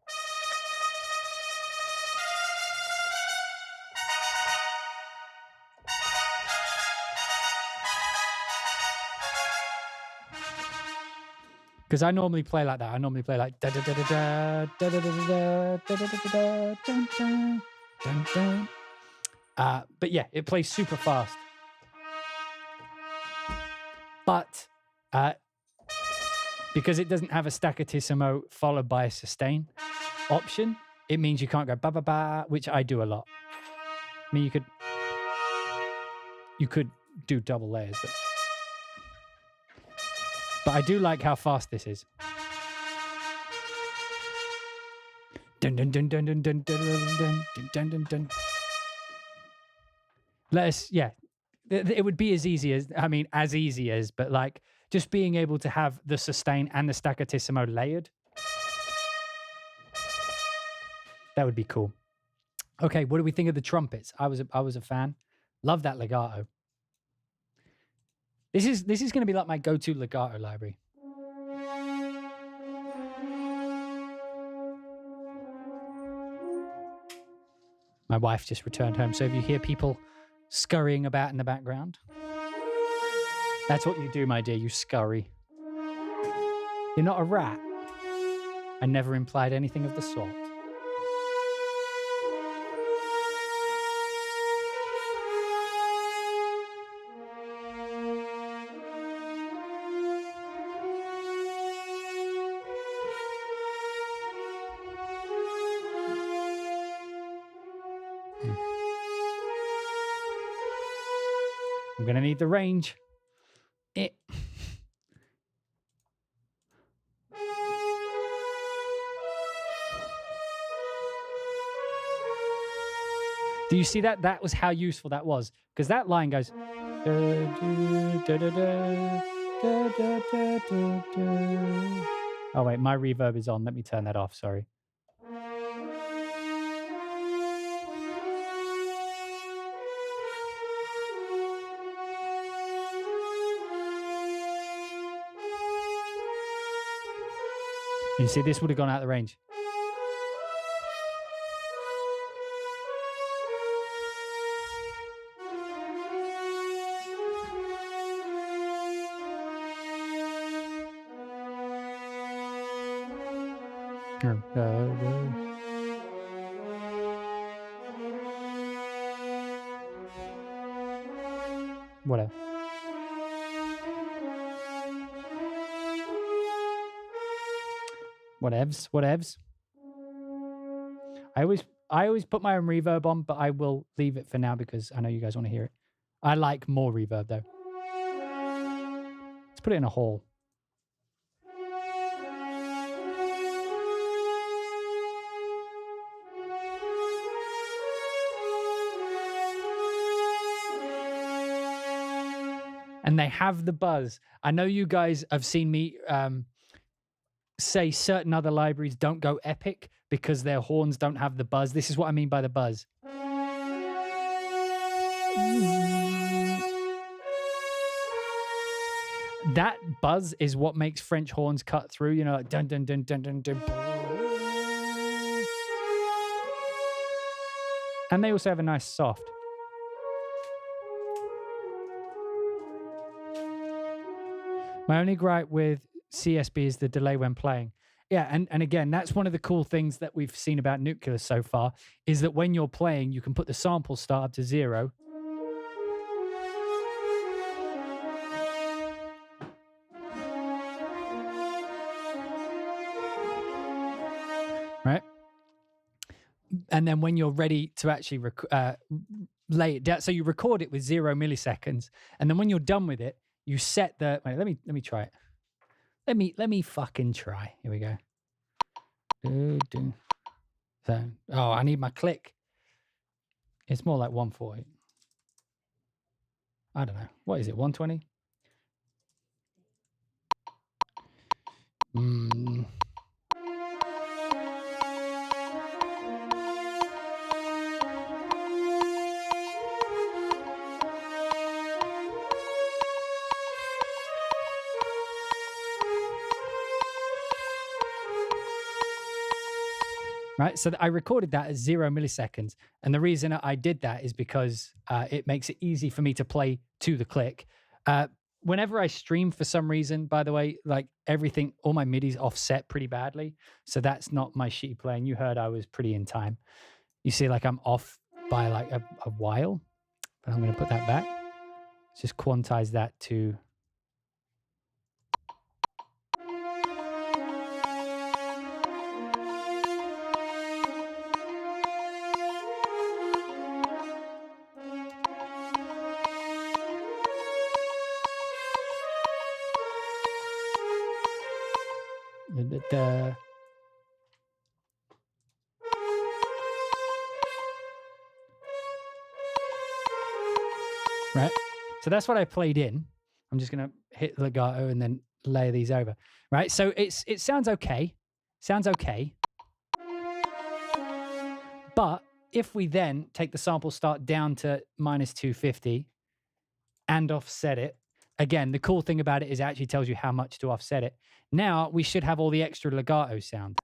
Because I normally play like that. I normally play like da da da da da da da da da da da da da da da. But yeah, it plays super fast. But because it doesn't have a staccatissimo followed by a sustain option, it means you can't go ba ba ba, which I do a lot. I mean, you could do double layers, but I do like how fast this is. Dun dun dun dun dun dun dun dun dun dun dun. Let us, yeah. It would be as easy as, but like just being able to have the sustain and the staccatissimo layered, that would be cool. Okay, what do we think of the trumpets? I was a fan. Love that legato. This is going to be like my go-to legato library. My wife just returned home, so if you hear people scurrying about in the background, that's what you do, my dear. You scurry. You're not a rat. I never implied anything of the sort. I'm going to need the range. Do you see that? That was how useful that was. Because that line goes... Oh, wait, my reverb is on. Let me turn that off, sorry. You see, this would have gone out of the range. Whatever. Whatevs. I always put my own reverb on, but I will leave it for now because I know you guys want to hear it. I like more reverb though. Let's put it in a hall. And they have the buzz. I know you guys have seen me say certain other libraries don't go epic because their horns don't have the buzz. This is what I mean by the buzz. That buzz is what makes French horns cut through, you know, like dun dun dun dun dun dun. And they also have a nice soft. My only gripe with CSB is the delay when playing. Yeah, and again, that's one of the cool things that we've seen about Nucleus so far, is that when you're playing, you can put the sample start up to 0. Right? And then when you're ready to actually lay it down, so you record it with 0 milliseconds, and then when you're done with it, you set the... Wait, let me try it. Let me fucking try. Here we go. So, oh, I need my click. It's more like 140. I don't know. What is it? 120? Right, so I recorded that at 0 milliseconds. And the reason I did that is because it makes it easy for me to play to the click. whenever I stream, for some reason, by the way, like everything, all my MIDI's offset pretty badly. So that's not my shitty playing. You heard I was pretty in time. You see, like I'm off by like a while, but I'm going to put that back. Let's just quantize that to... Right? So that's what I played in. I'm just going to hit legato and then layer these over. Right? So it sounds okay. Sounds okay. But if we then take the sample start down to -250 and offset it, again, the cool thing about it is it actually tells you how much to offset it. Now we should have all the extra legato sound.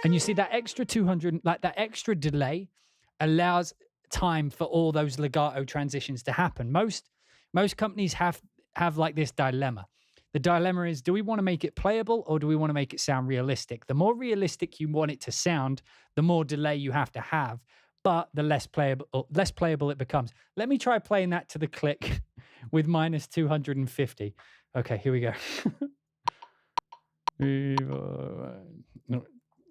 And you see that extra 200, like that extra delay allows time for all those legato transitions to happen. Most companies have like this dilemma. The dilemma is, do we want to make it playable or do we want to make it sound realistic? The more realistic you want it to sound, the more delay you have to have, but the less playable it becomes. Let me try playing that to the click with -250. Okay, here we go. No.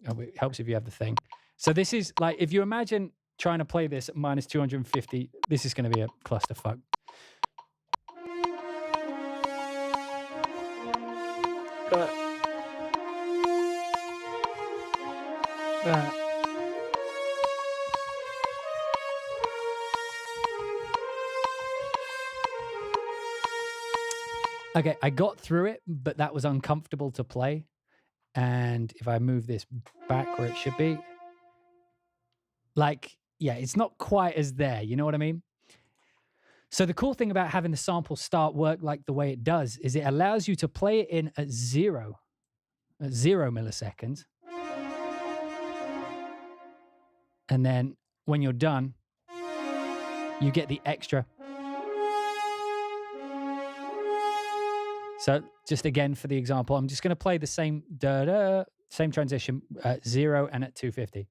Oh, it helps if you have the thing. So this is like, if you imagine trying to play this at -250, this is going to be a clusterfuck. Okay, I got through it, but that was uncomfortable to play. And if I move this back where it should be, like, yeah, it's not quite as there. You know what I mean? So the cool thing about having the sample start work like the way it does is it allows you to play it in at 0 milliseconds. And then when you're done, you get the extra. So just again, for the example, I'm just going to play the same same transition at 0 and at 250.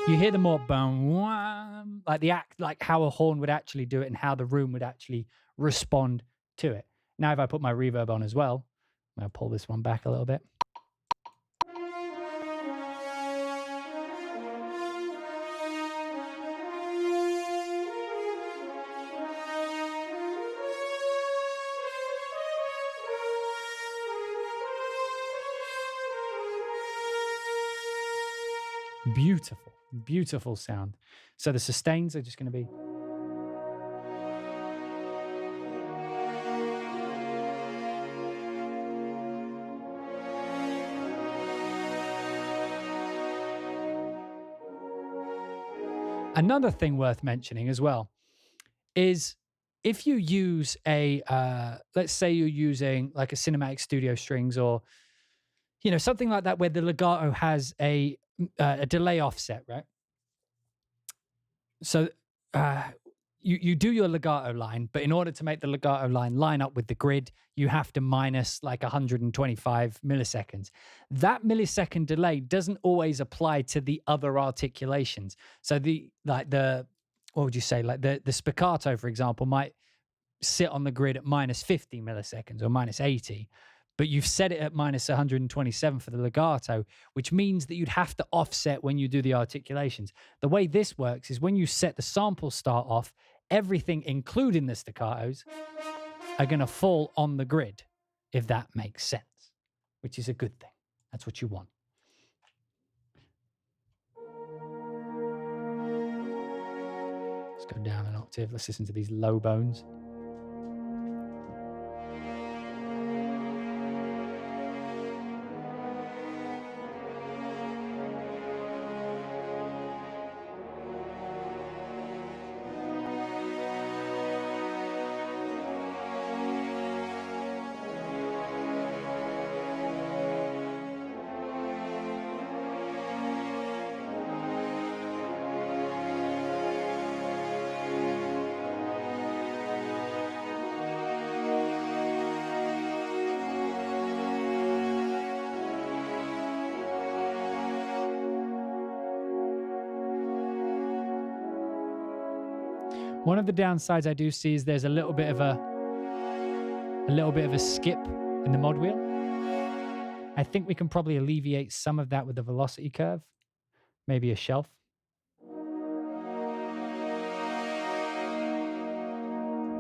You hear the more boom, like the act, like how a horn would actually do it and how the room would actually respond to it. Now, if I put my reverb on as well, I'm going to pull this one back a little bit. Beautiful, beautiful sound. So the sustains are just going to be. Another thing worth mentioning as well is if you use a, let's say you're using like a cinematic studio strings or, you know, something like that where the legato has a delay offset, right? So you do your legato line, but in order to make the legato line up with the grid, you have to minus like 125 milliseconds. That millisecond delay doesn't always apply to the other articulations. So what would you say? Like the spiccato, for example, might sit on the grid at minus 50 milliseconds or minus 80, but you've set it at minus 127 for the legato, which means that you'd have to offset when you do the articulations. The way this works is when you set the sample start off, everything, including the staccatos, are going to fall on the grid, if that makes sense, which is a good thing. That's what you want. Let's go down an octave. Let's listen to these low bones. One of the downsides I do see is there's a little bit of a skip in the mod wheel. I think we can probably alleviate some of that with the velocity curve. Maybe a shelf.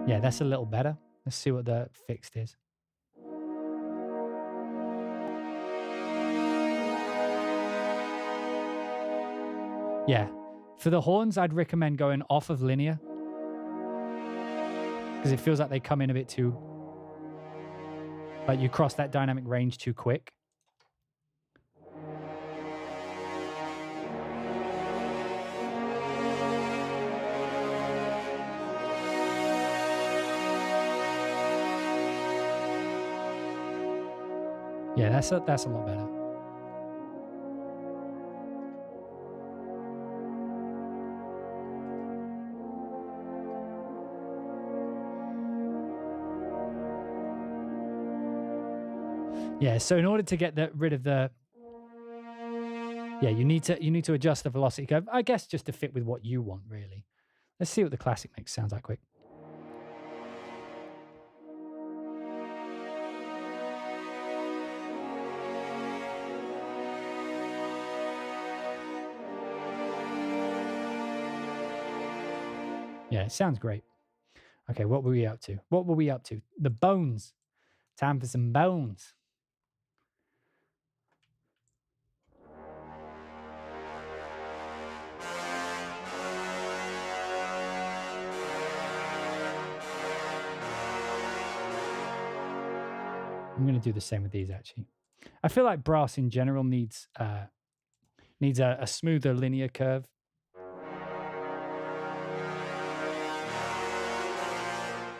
Yeah, that's a little better. Let's see what the fixed is. Yeah, for the horns, I'd recommend going off of linear because it feels like they come in a bit too, like you cross that dynamic range too quick. Yeah, that's a lot better. Yeah, so in order to get rid of the, yeah, you need to adjust the velocity curve, I guess, just to fit with what you want, really. Let's see what the classic mix sounds like quick. Yeah, it sounds great. Okay, what were we up to? What were we up to? The bones. Time for some bones. I'm going to do the same with these, actually. I feel like brass in general needs a smoother linear curve.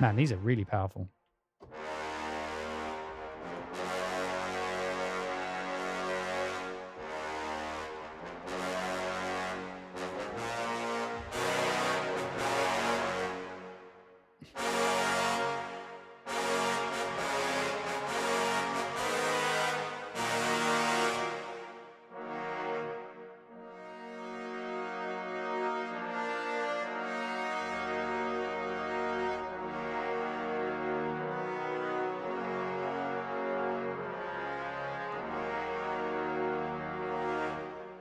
Man, these are really powerful.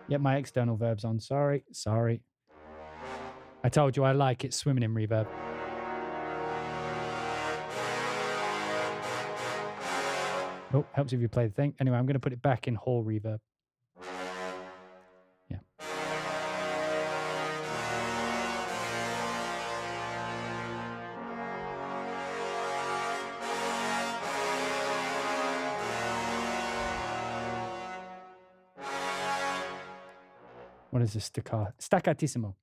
Get my external verbs on. Sorry. I told you I like it swimming in reverb. Oh, helps if you play the thing. Anyway, I'm going to put it back in hall reverb. Yeah. What is this staccato? Staccatissimo.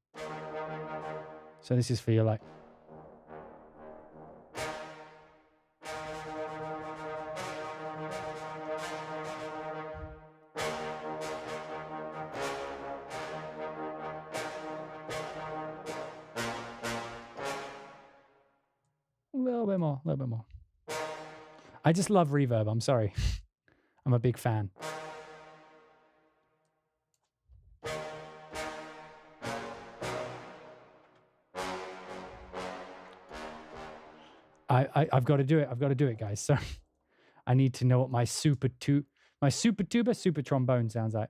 So this is for your like. A little bit more. I just love reverb. I'm sorry. I'm a big fan. I've got to do it, guys. So I need to know what my super trombone sounds like.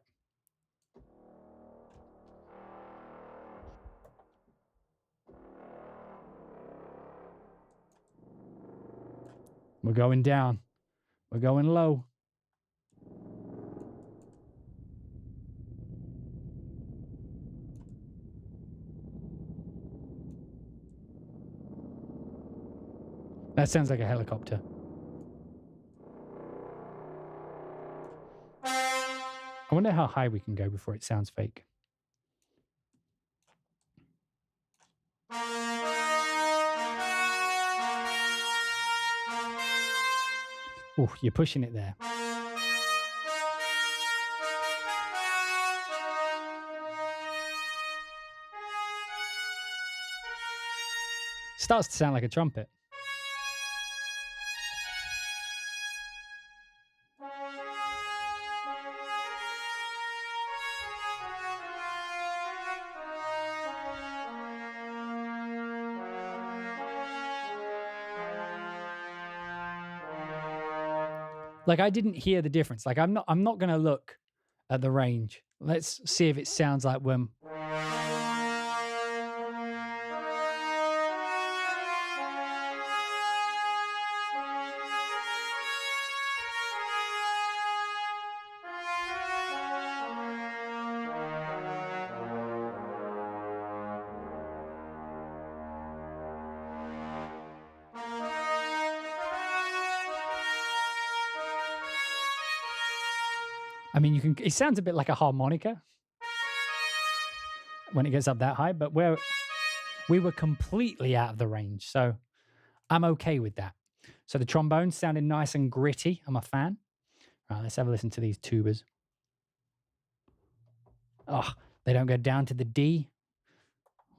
We're going down. We're going low. That sounds like a helicopter. I wonder how high we can go before it sounds fake. Oh, you're pushing it there. Starts to sound like a trumpet. Like, I didn't hear the difference. Like, I'm not going to look at the range. Let's see if it sounds like when... I mean, you can. It sounds a bit like a harmonica when it gets up that high, but we were completely out of the range, so I'm okay with that. So the trombone sounded nice and gritty. I'm a fan. Right, let's have a listen to these tubas. Oh, they don't go down to the D.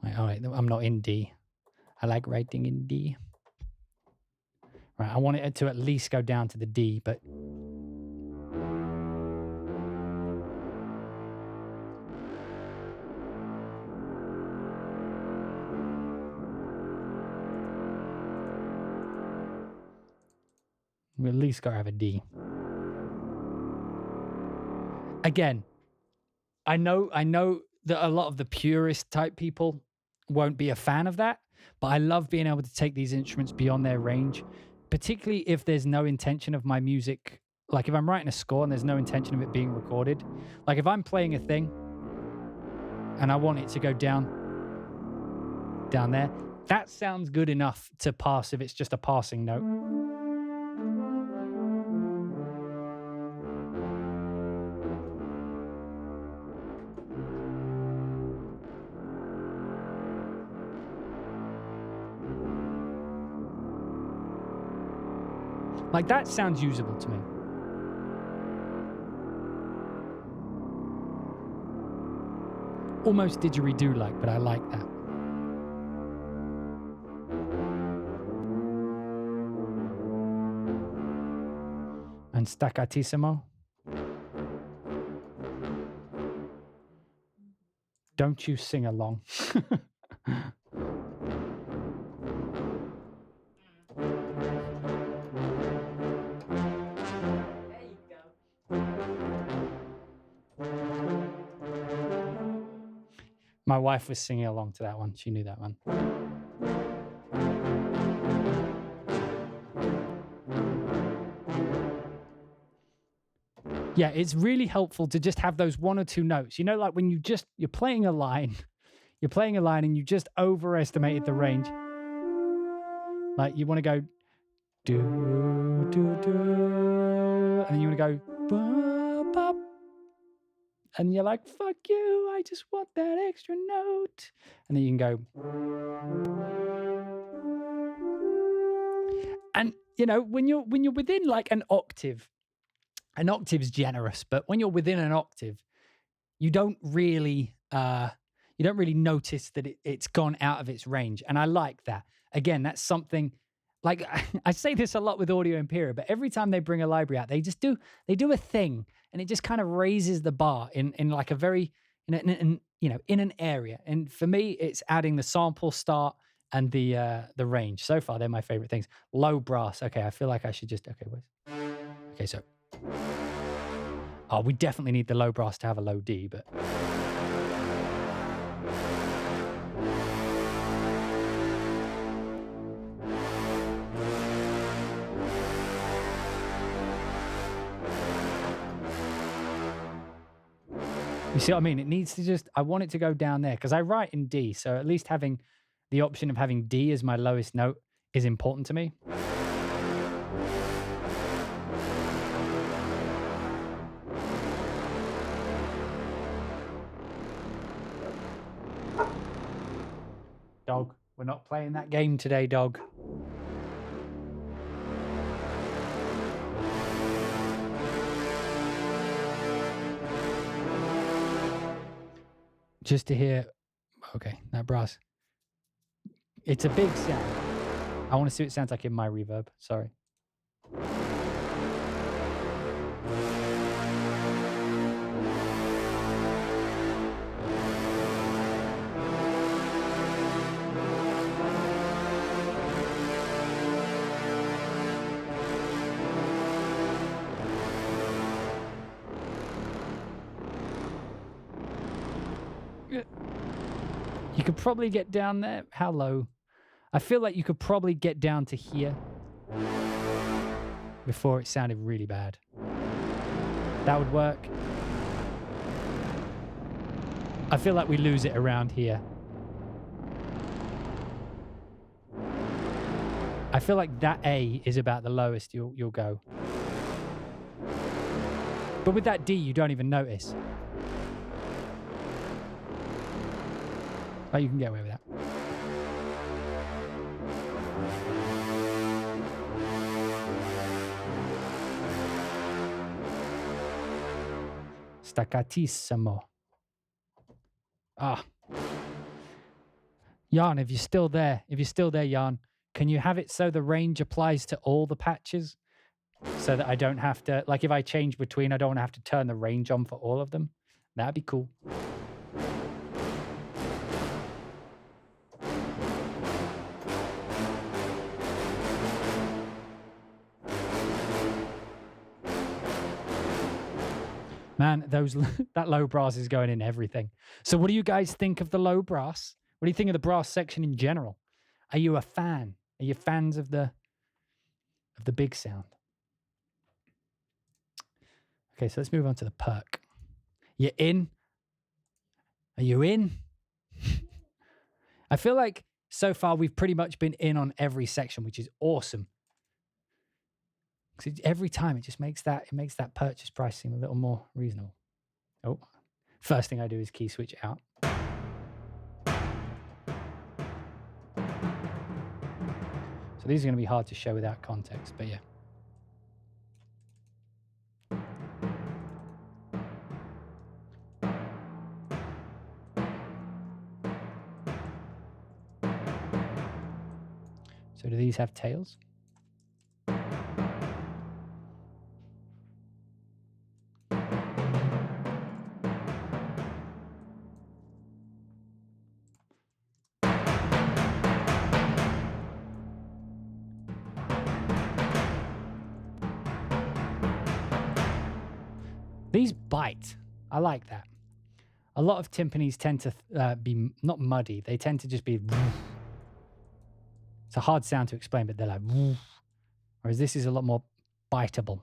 Wait, all right, I'm not in D. I like writing in D. Right, I want it to at least go down to the D, but... we at least got to have a D. Again, I know that a lot of the purist type people won't be a fan of that, but I love being able to take these instruments beyond their range, particularly if there's no intention of my music. Like if I'm writing a score and there's no intention of it being recorded. Like if I'm playing a thing and I want it to go down there, that sounds good enough to pass if it's just a passing note. Like, that sounds usable to me. Almost didgeridoo-like, but I like that. And Staccatissimo. Don't you sing along. My wife was singing along to that one. She knew that one. Yeah, it's really helpful to just have those one or two notes. You know, like when you're playing a line, and you just overestimated the range. Like you want to go do do do, and then you want to go ba, ba, and you're like, fuck you, I just want that extra note. And then you can go. And, you know, when you're within like an octave's generous, but when you're within an octave, you don't really notice that it's gone out of its range. And I like that. Again, that's something, like, I say this a lot with Audio Imperia, but every time they bring a library out, they do a thing. And it just kind of raises the bar in like a very, in an area. And for me, it's adding the sample start and the range. So far, they're my favorite things. Low brass. Okay, I feel like I should just, okay, so. Oh, we definitely need the low brass to have a low D, but. You see what I mean? It needs to just, I want it to go down there because I write in D. So at least having the option of having D as my lowest note is important to me. Dog, we're not playing that game today, dog. Just to hear, okay, that brass. It's a big sound. I want to see what it sounds like in my reverb. Sorry. You could probably get down there. How low? I feel like you could probably get down to here before it sounded really bad. That would work. I feel like we lose it around here. I feel like that A is about the lowest you'll go. But with that D, you don't even notice. Oh, you can get away with that. Staccatissimo. Ah. Jan, if you're still there, Jan, can you have it so the range applies to all the patches? So that I don't have to, like if I change between, I don't want to have to turn the range on for all of them. That'd be cool. Man, that low brass is going in everything. So what do you guys think of the low brass? What do you think of the brass section in general? Are you a fan? Are you fans of the big sound? Okay, so let's move on to the perk. You in? Are you in? I feel like so far we've pretty much been in on every section, which is awesome. Because every time it just makes that purchase price seem a little more reasonable. Oh, first thing I do is key switch out. So these are going to be hard to show without context, but yeah. So do these have tails? These bite. I like that. A lot of timpanis tend to be not muddy. They tend to just be... It's a hard sound to explain, but they're like... Whereas this is a lot more biteable.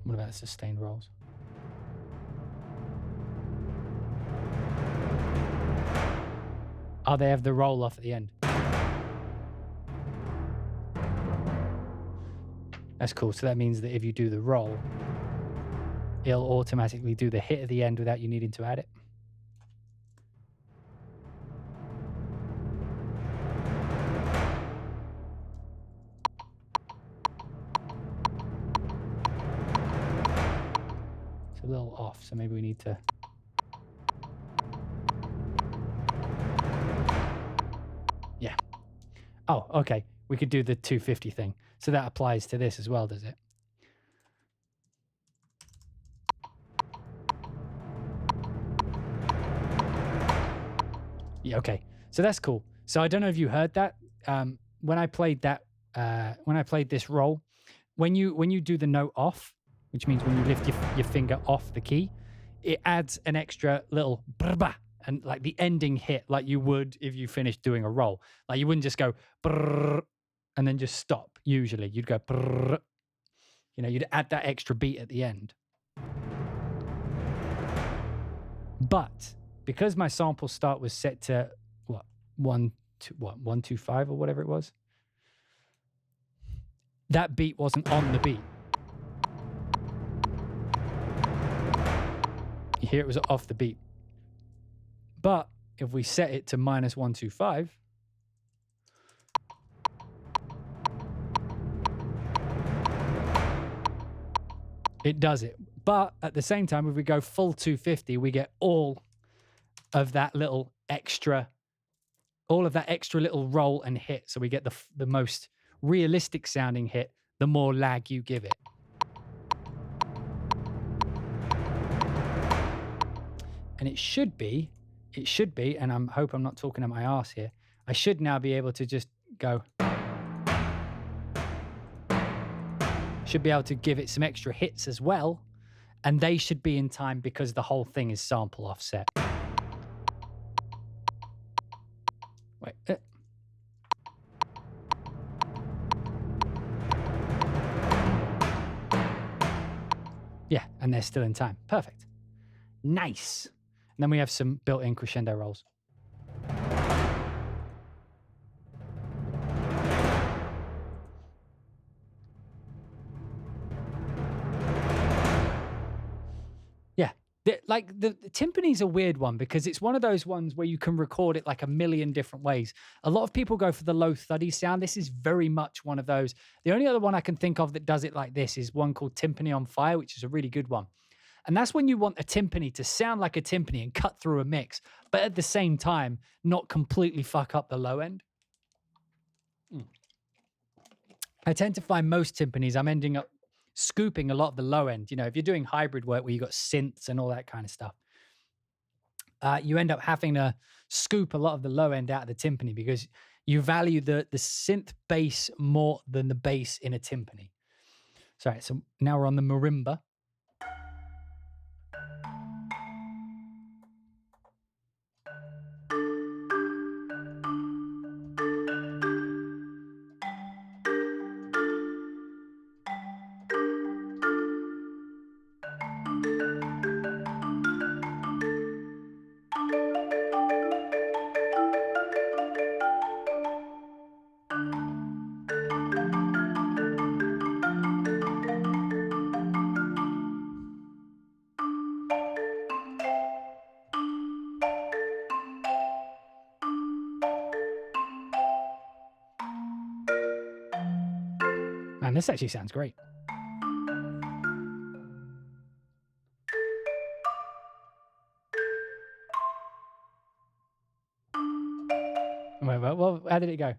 What about sustained rolls? Oh, they have the roll off at the end. That's cool. So that means that if you do the roll, it'll automatically do the hit at the end without you needing to add it. It's a little off, so maybe we need to... Yeah. Oh, okay. We could do the 250 thing. So that applies to this as well, does it? Yeah, okay. So that's cool. So I don't know if you heard that. When I played this roll, when you do the note off, which means when you lift your finger off the key, it adds an extra little brrrr, and like the ending hit, like you would if you finished doing a roll. Like you wouldn't just go brrrr and then just stop. Usually you'd go brrrr. You know, you'd add that extra beat at the end. But because my sample start was set to 125 or whatever it was, that beat wasn't on the beat. You hear it was off the beat. But if we set it to -125, it does it. But at the same time, if we go full 250, we get all of that little extra, little roll and hit. So we get the most realistic sounding hit, the more lag you give it. And it should be it should be, and I hope I'm not talking at my arse here, I should now be able to just go. Should be able to give it some extra hits as well, and they should be in time because the whole thing is sample offset. Wait. Yeah, and they're still in time. Perfect. Nice. And then we have some built-in crescendo rolls. Yeah. The timpani's a weird one because it's one of those ones where you can record it like a million different ways. A lot of people go for the low thuddy sound. This is very much one of those. The only other one I can think of that does it like this is one called Timpani on Fire, which is a really good one. And that's when you want a timpani to sound like a timpani and cut through a mix, but at the same time, not completely fuck up the low end. I tend to find most timpanis, I'm ending up scooping a lot of the low end. You know, if you're doing hybrid work where you've got synths and all that kind of stuff, you end up having to scoop a lot of the low end out of the timpani because you value the synth bass more than the bass in a timpani. Sorry, so now we're on the marimba. Man, this actually sounds great. Well, how did it go?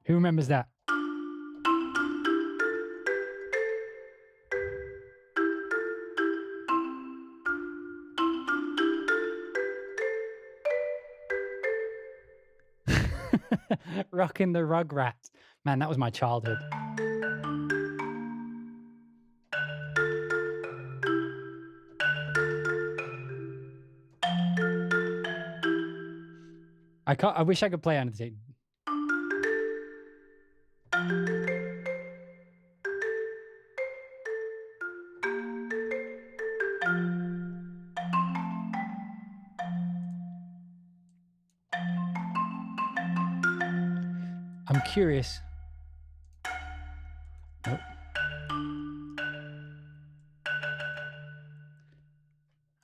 Who remembers that? Rocking the Rugrats. Man, that was my childhood. I wish I could play under the tape. I'm curious. Nope.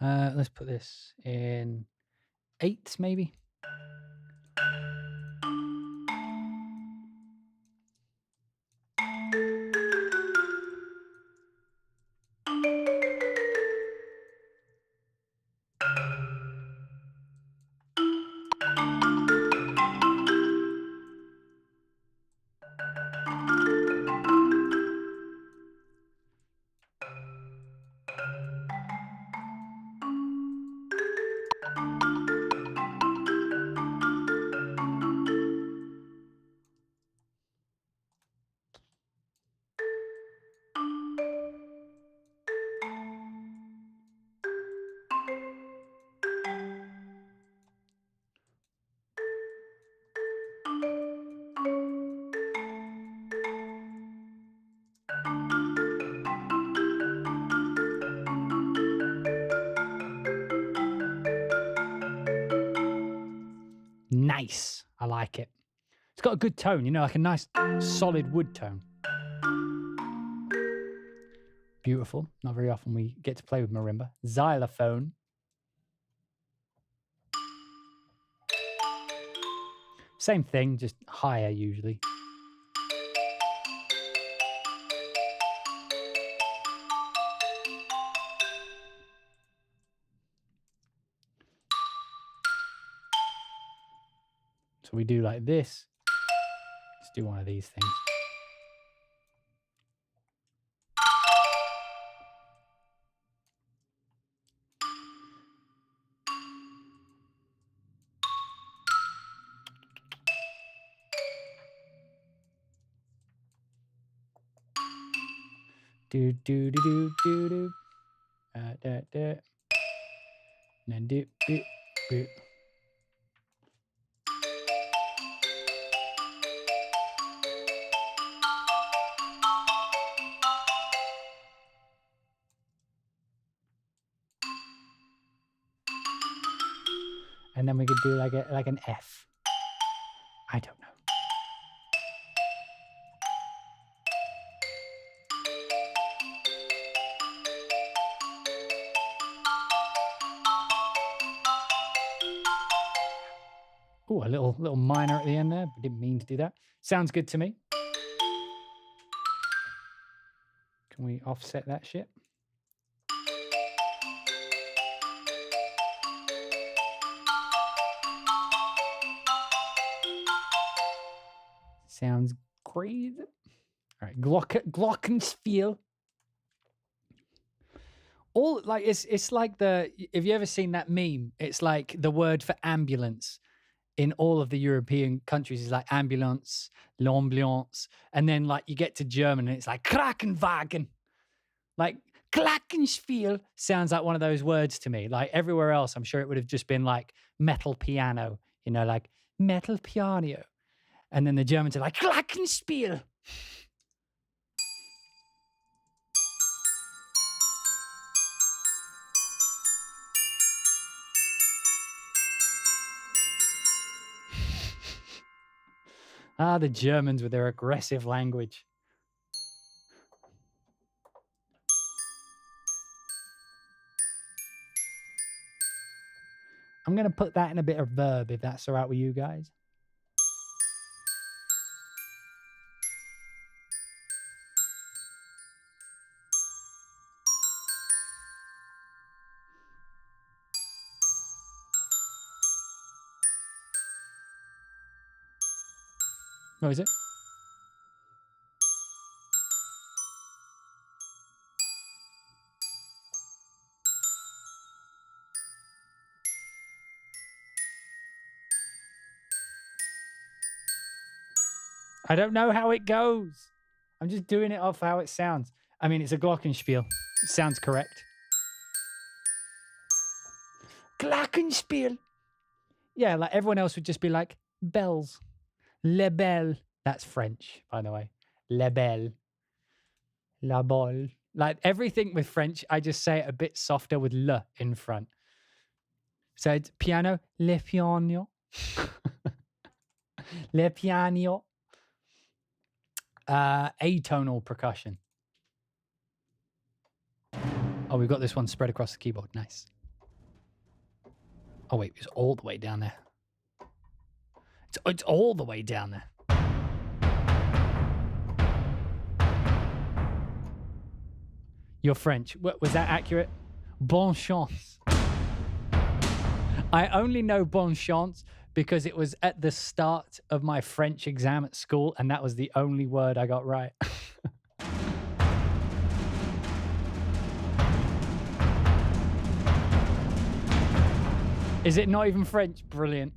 Let's put this in eighths, maybe. Nice. I like it. It's got a good tone, you know, like a nice solid wood tone. Beautiful. Not very often we get to play with marimba. Xylophone. Same thing, just higher usually. So we do like this. Let's do one of these things. Do do do do do do. Da da. And then do do do. And then we could do like an F. I don't know. Oh, a little minor at the end there, but didn't mean to do that. Sounds good to me. Can we offset that shit? Sounds great. All right, glockenspiel. All like it's like the, have you ever seen that meme? It's like the word for ambulance in all of the European countries is like ambulance, l'ambiance, and then like you get to German and it's like Krankenwagen. Like glockenspiel sounds like one of those words to me. Like everywhere else, I'm sure it would have just been like metal piano, you know, like metal piano. And then the Germans are like glockenspiel. Ah, the Germans with their aggressive language. I'm going to put that in a bit of verb, if that's all right with you guys. What is it? I don't know how it goes. I'm just doing it off how it sounds. I mean, it's a glockenspiel. It sounds correct. Glockenspiel. Yeah, like everyone else would just be like, bells. Le belle. That's French, by the way. Le belle. La bolle. Like everything with French, I just say it a bit softer with le in front. So it's piano, le piano. Le piano. Atonal percussion. Oh, we've got this one spread across the keyboard. Nice. Oh, wait, it's all the way down there. It's all the way down there. You're French. Was that accurate? Bonne chance. I only know bonne chance because it was at the start of my French exam at school, and that was the only word I got right. Is it not even French? Brilliant.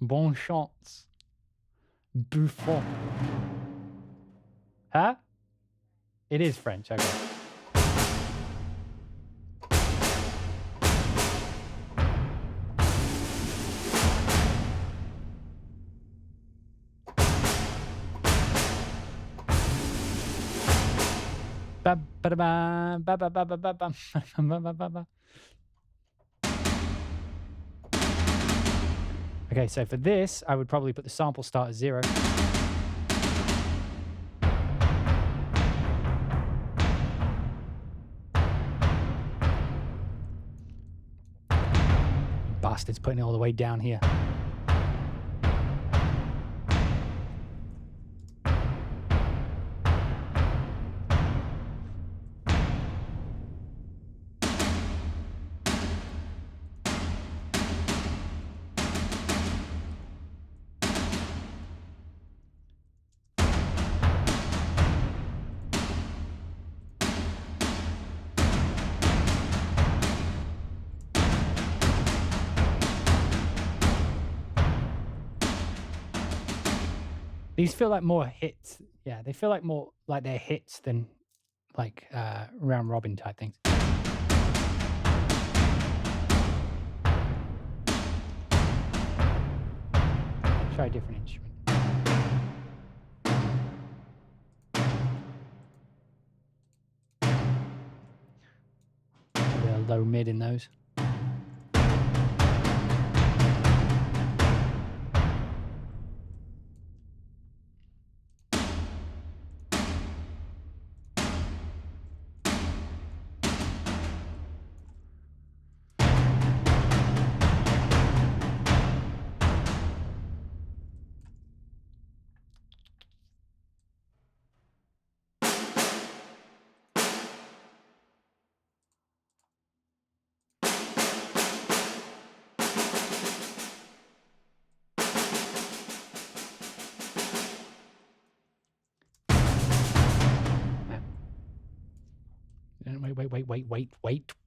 Bonne chance. Buffon. Huh? It is French, okay. Okay, so for this, I would probably put the sample start at 0. Bastards putting it all the way down here. These feel like more hits. Yeah, they feel like more like they're hits than like round robin type things. Try a different instrument. Maybe a low mid in those.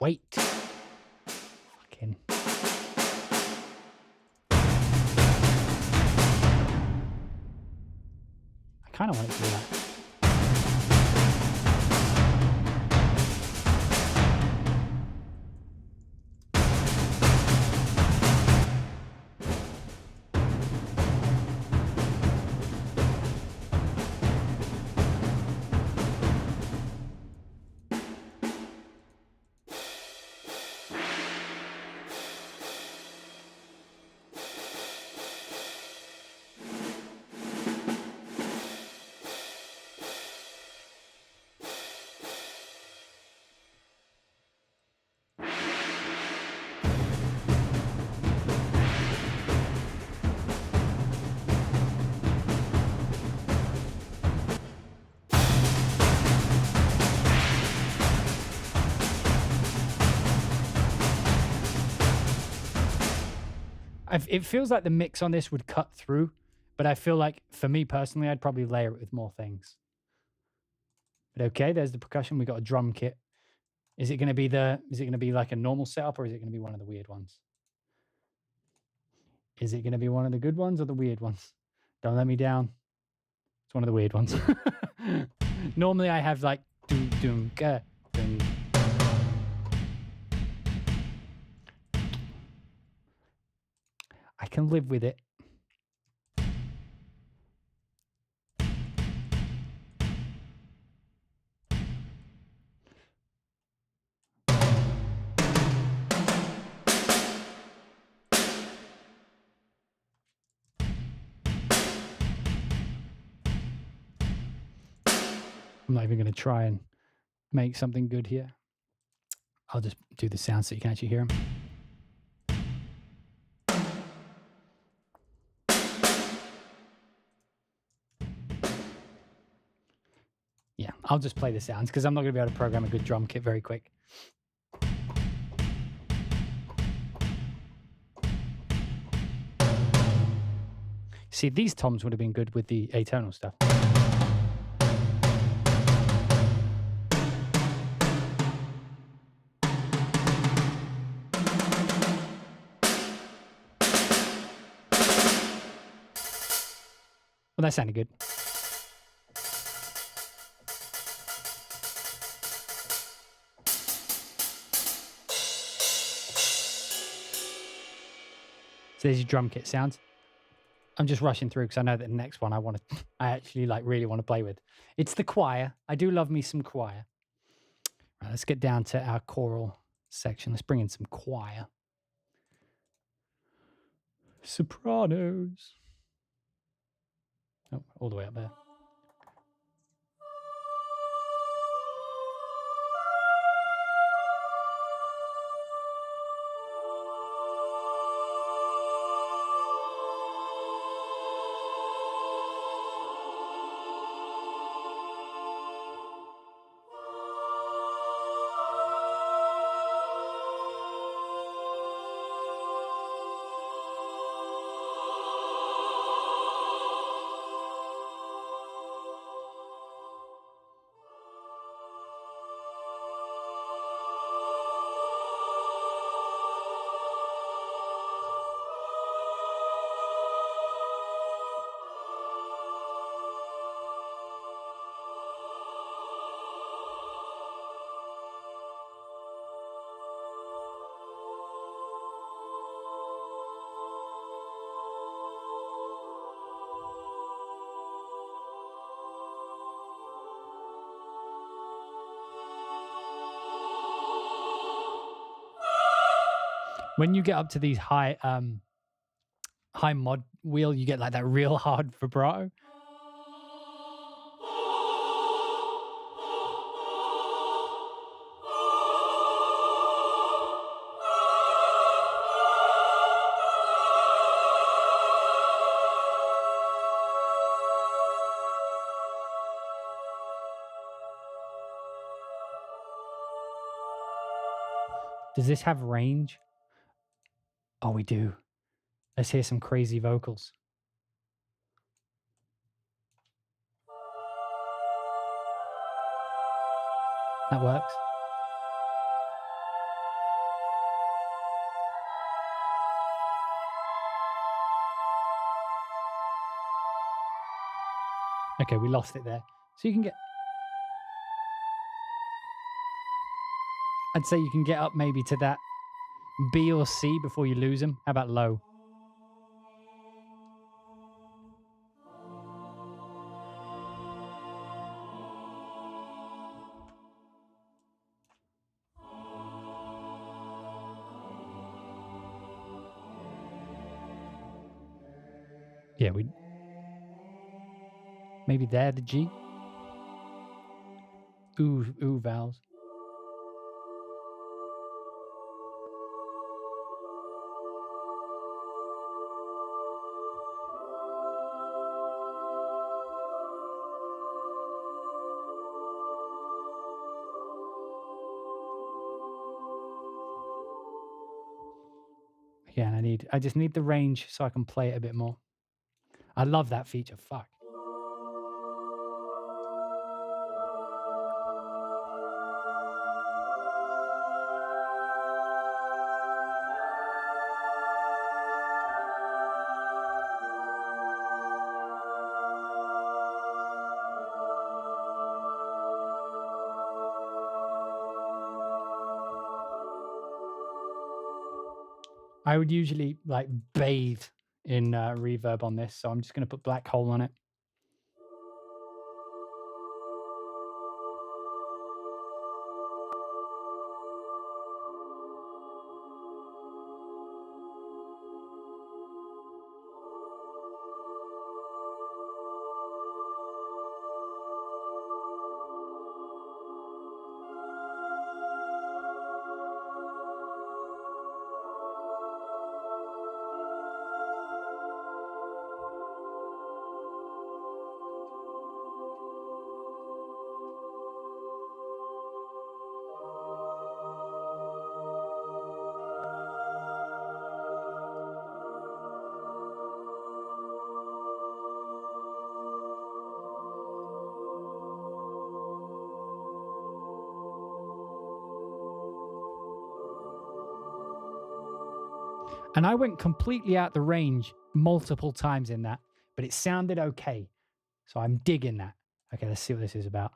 Wait. Fucking. I kind of want it to do that. It feels like the mix on this would cut through, but I feel like for me personally, I'd probably layer it with more things. But okay, there's the percussion. We got a drum kit. Is it going to be like a normal setup, or is it going to be one of the weird ones? Is it going to be one of the good ones or the weird ones? Don't let me down. It's one of the weird ones. Normally I have like doom doom ga doom. I can live with it. I'm not even going to try and make something good here. I'll just do the sound so you can actually hear them. Yeah, I'll just play the sounds because I'm not going to be able to program a good drum kit very quick. See, these toms would have been good with the atonal stuff. Well, that sounded good. So there's your drum kit sounds. I'm just rushing through because I know that the next one I actually like really want to play with. It's the choir. I do love me some choir. Right, let's get down to our choral section. Let's bring in some choir. Sopranos. Oh, all the way up there. When you get up to these high mod wheel, you get like that real hard vibrato. Does this have range? Oh, we do. Let's hear some crazy vocals. That works. Okay, we lost it there. So you can get... I'd say you can get up maybe to that B or C before you lose them. How about low? Yeah, we... Maybe there, the G. Ooh vowels. Yeah, and I just need the range so I can play it a bit more. I love that feature. Fuck. I would usually like bathe in reverb on this, so I'm just going to put black hole on it. And I went completely out the range multiple times in that, but it sounded okay. So I'm digging that. Okay, let's see what this is about.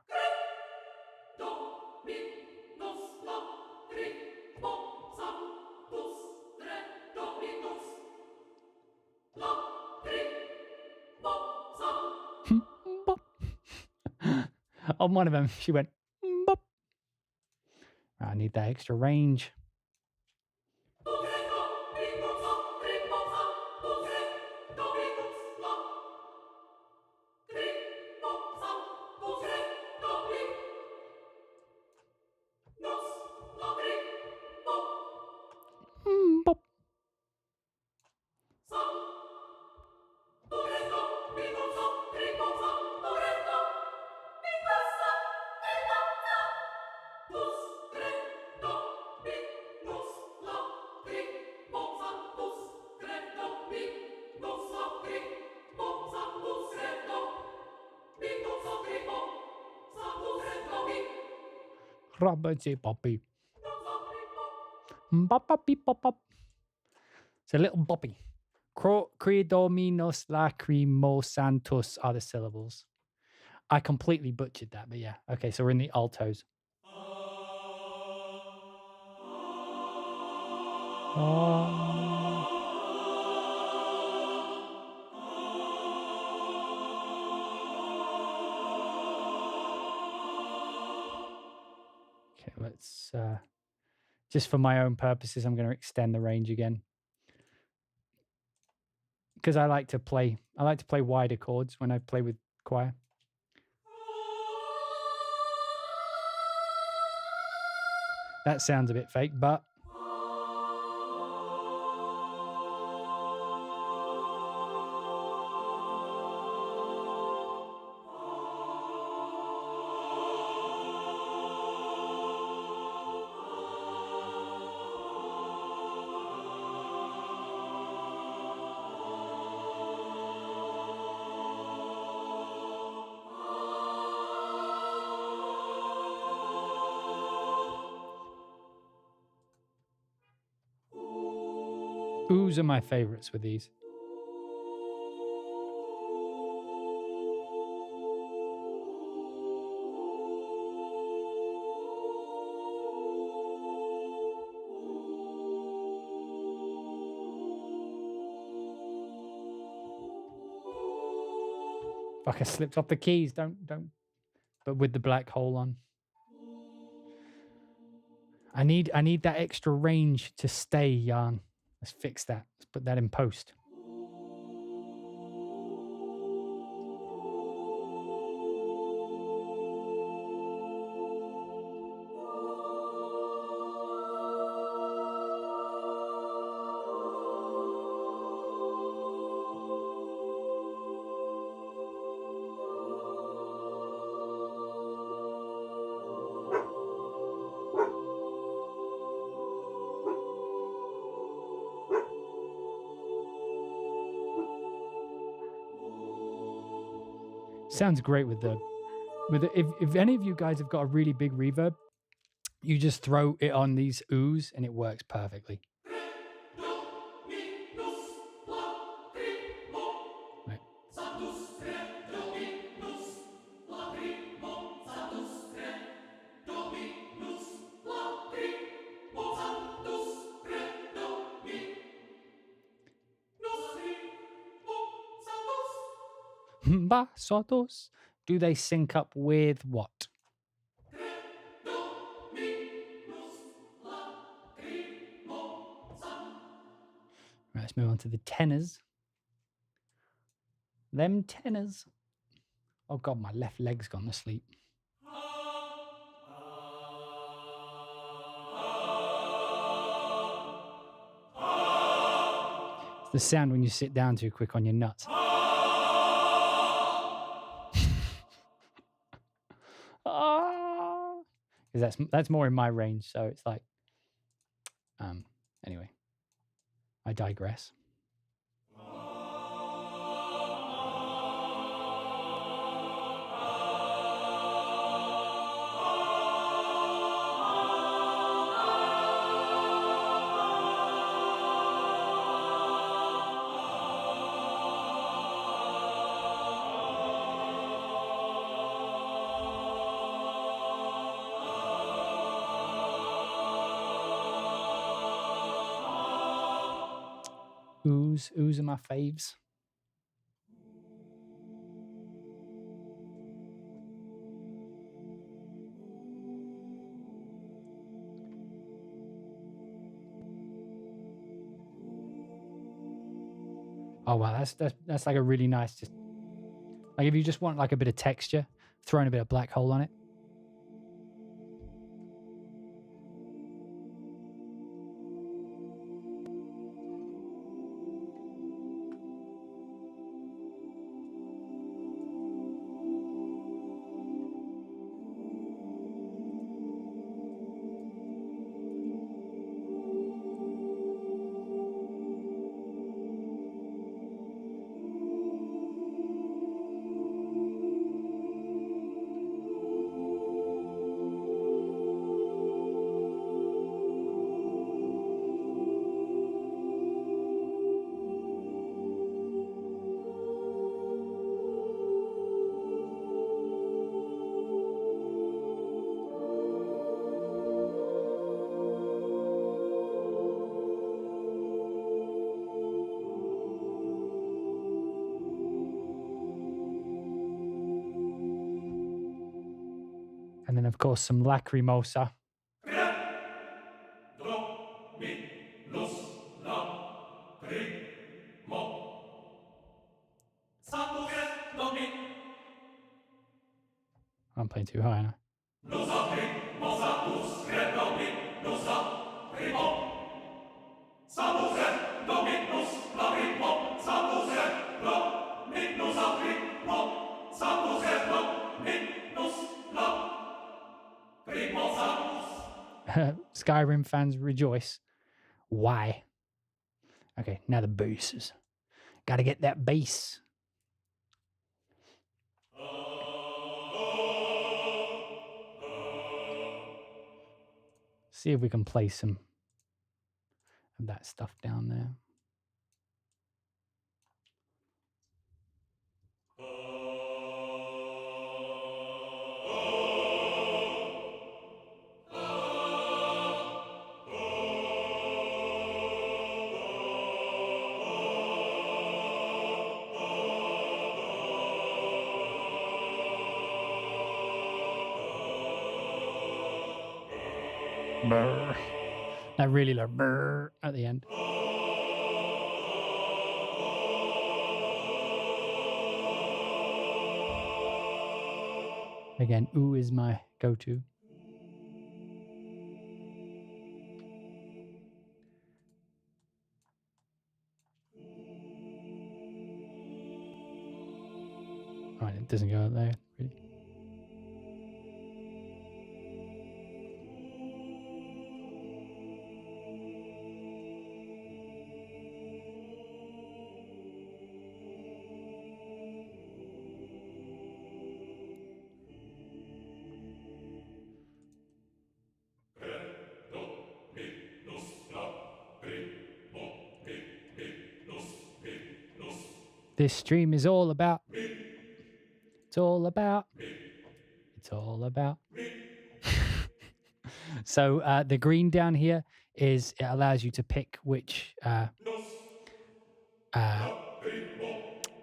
On one of them, she went, bop. I need that extra range. Bop. Poppy. It's a little boppy. Credominos lacrimosantus are the syllables. I completely butchered that, but yeah. Okay, so we're in the altos. Okay, let's Just for my own purposes, I'm going to extend the range again. Because I like to play wider chords when I play with choir. That sounds a bit fake, but oohs are my favorites with these. Fuck, I slipped off the keys. Don't. But with the black hole on. I need that extra range to stay, Jan. Let's fix that. Let's put that in post. Sounds great with the if any of you guys have got a really big reverb, you just throw it on these oohs and it works perfectly. Right. Basotos. Do they sync up with what? Right, let's move on to the tenors. Them tenors. Oh God, my left leg's gone to sleep. It's the sound when you sit down too quick on your nuts. Because that's more in my range, so it's like anyway, I digress. Oohs are my faves. Oh wow, that's like a really nice, just like if you just want like a bit of texture, throwing a bit of black hole on it. And then, of course, some lacrimosa. playing too high, am Skyrim fans rejoice. Why? Okay, now the basses. Gotta get that bass. See if we can play some of that stuff down there. Brr. That really low brr at the end. Again, ooh is my go-to. Right, it doesn't go out there, really. This stream is all about. It's all about. It's all about. So the green down here is it allows you to pick which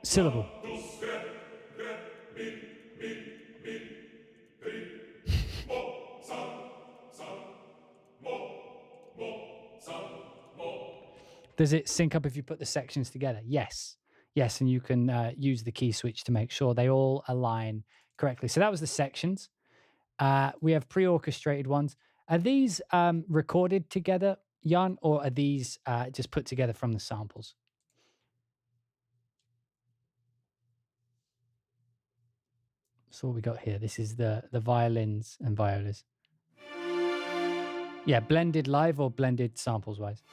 syllable. Does it sync up if you put the sections together? Yes. Yes, and you can use the key switch to make sure they all align correctly. So that was the sections. We have pre-orchestrated ones. Are these recorded together, Jan, or are these just put together from the samples? So what we got here, this is the violins and violas. Yeah, blended live or blended samples-wise?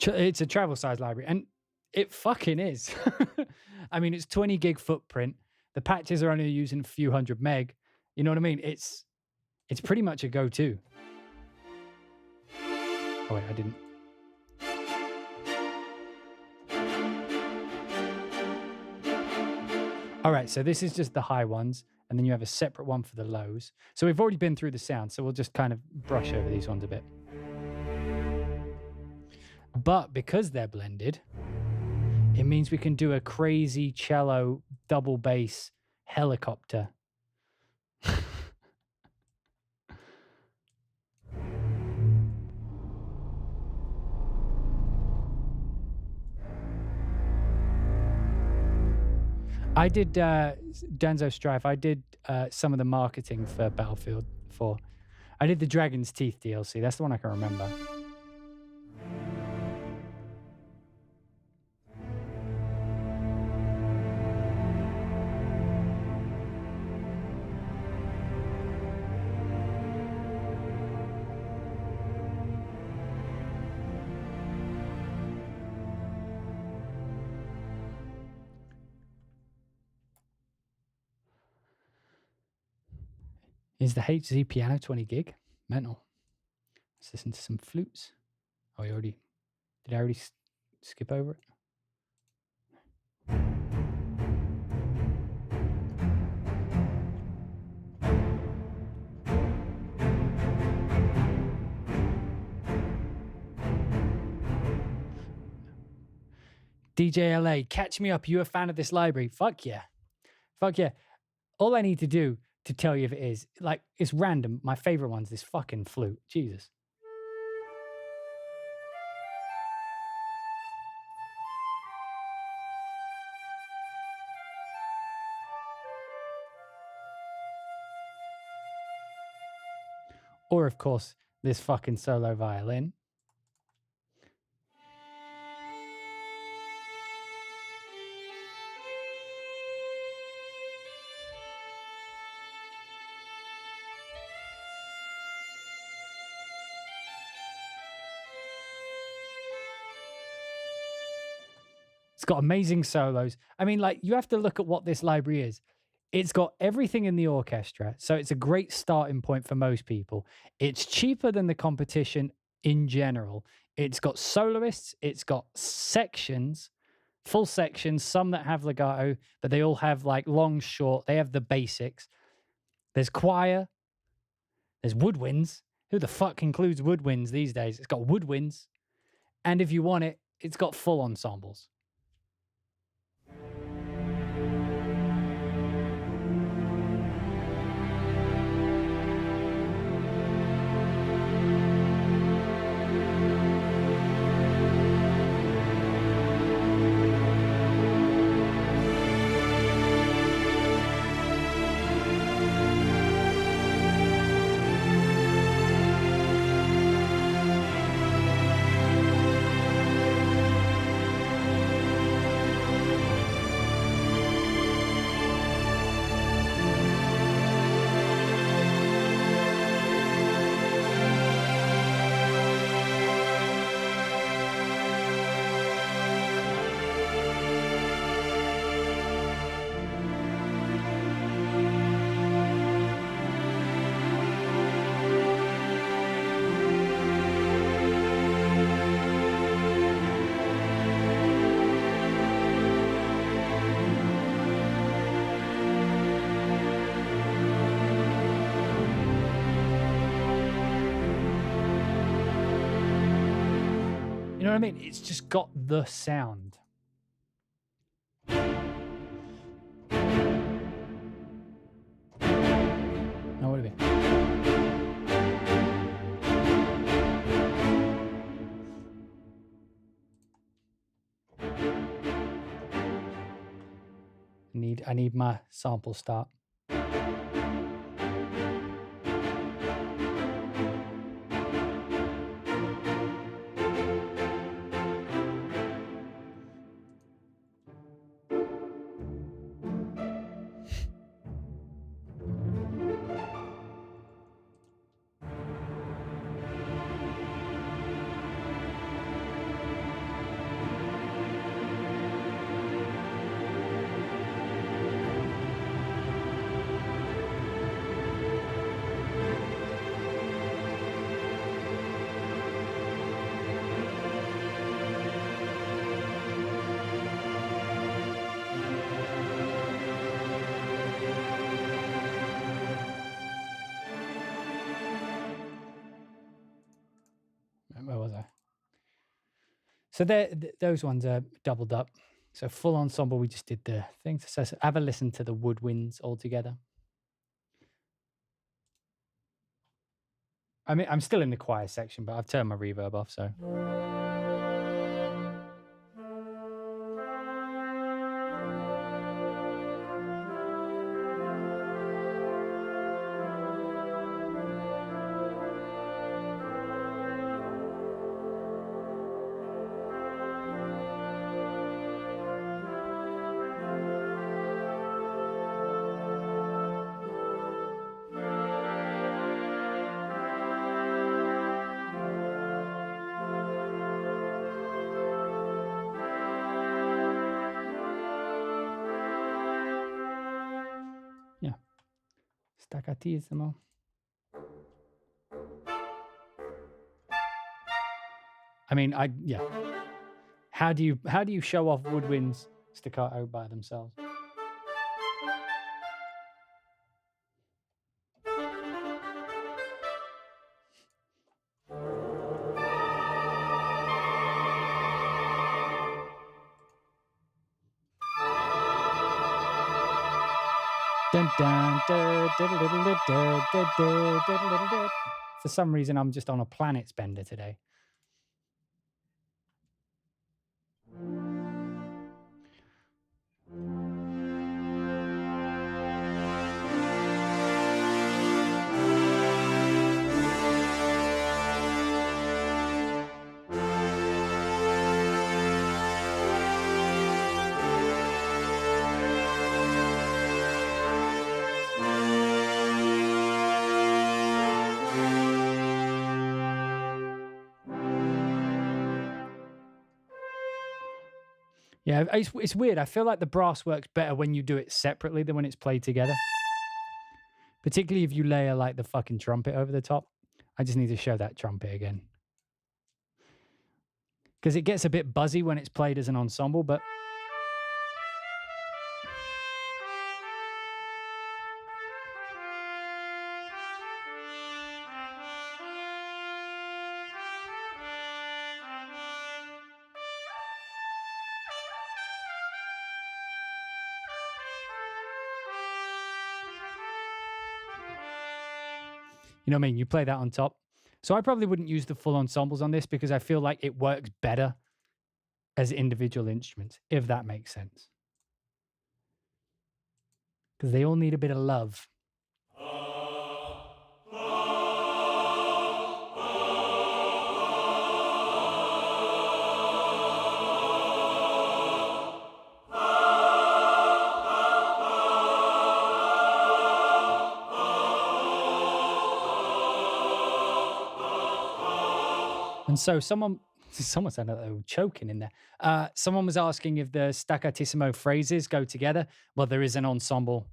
It's a travel size library, and it fucking is. I mean, it's 20 gig footprint. The patches are only using a few hundred meg. You know what I mean? It's pretty much a go-to. Oh wait, I didn't. All right, so this is just the high ones, and then you have a separate one for the lows. So we've already been through the sound, so we'll just kind of brush over these ones a bit. But because they're blended, it means we can do a crazy cello double bass helicopter. I did Danzo Strife. I did some of the marketing for Battlefield 4. I did the Dragon's Teeth DLC. That's the one I can remember. Is the HZ piano 20 gig? Mental. Let's listen to some flutes. Oh, did I already skip over it? DJ LA, catch me up. You a fan of this library? Fuck yeah. Fuck yeah. All I need to do to tell you if it is, like, it's random. My favorite one's this fucking flute. Jesus. Or, of course, this fucking solo violin. It's got amazing solos. I mean, like, you have to look at what this library is. It's got everything in the orchestra, so it's a great starting point for most people. It's cheaper than the competition in general. It's got soloists, it's got sections, full sections, some that have legato, but they all have like long, short. They have the basics. There's choir, there's woodwinds. Who the fuck includes woodwinds these days? It's got woodwinds. And if you want it, it's got full ensembles. You know what I mean? It's just got the sound. Now what have it? I need my sample start. Where was I? So those ones are doubled up. So full ensemble, we just did the things. So have a listen to the woodwinds all together. I mean, I'm still in the choir section, but I've turned my reverb off, so. Staccatissimo. I mean, yeah. How do you show off Woodwinds staccato by themselves? For some reason, I'm just on a planet spender today. Yeah, it's weird. I feel like the brass works better when you do it separately than when it's played together. Particularly if you layer like the fucking trumpet over the top. I just need to show that trumpet again. Because it gets a bit buzzy when it's played as an ensemble, but... You know what I mean? You play that on top. So I probably wouldn't use the full ensembles on this because I feel like it works better as individual instruments, if that makes sense. Because they all need a bit of love. And so someone said that they were choking in there. Someone was asking if the staccatissimo phrases go together. Well, there is an ensemble.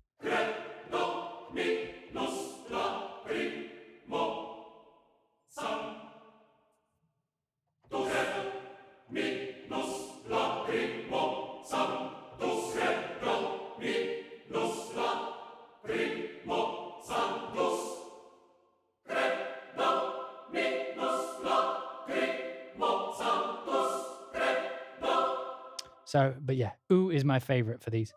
So, but yeah, ooh is my favorite for these.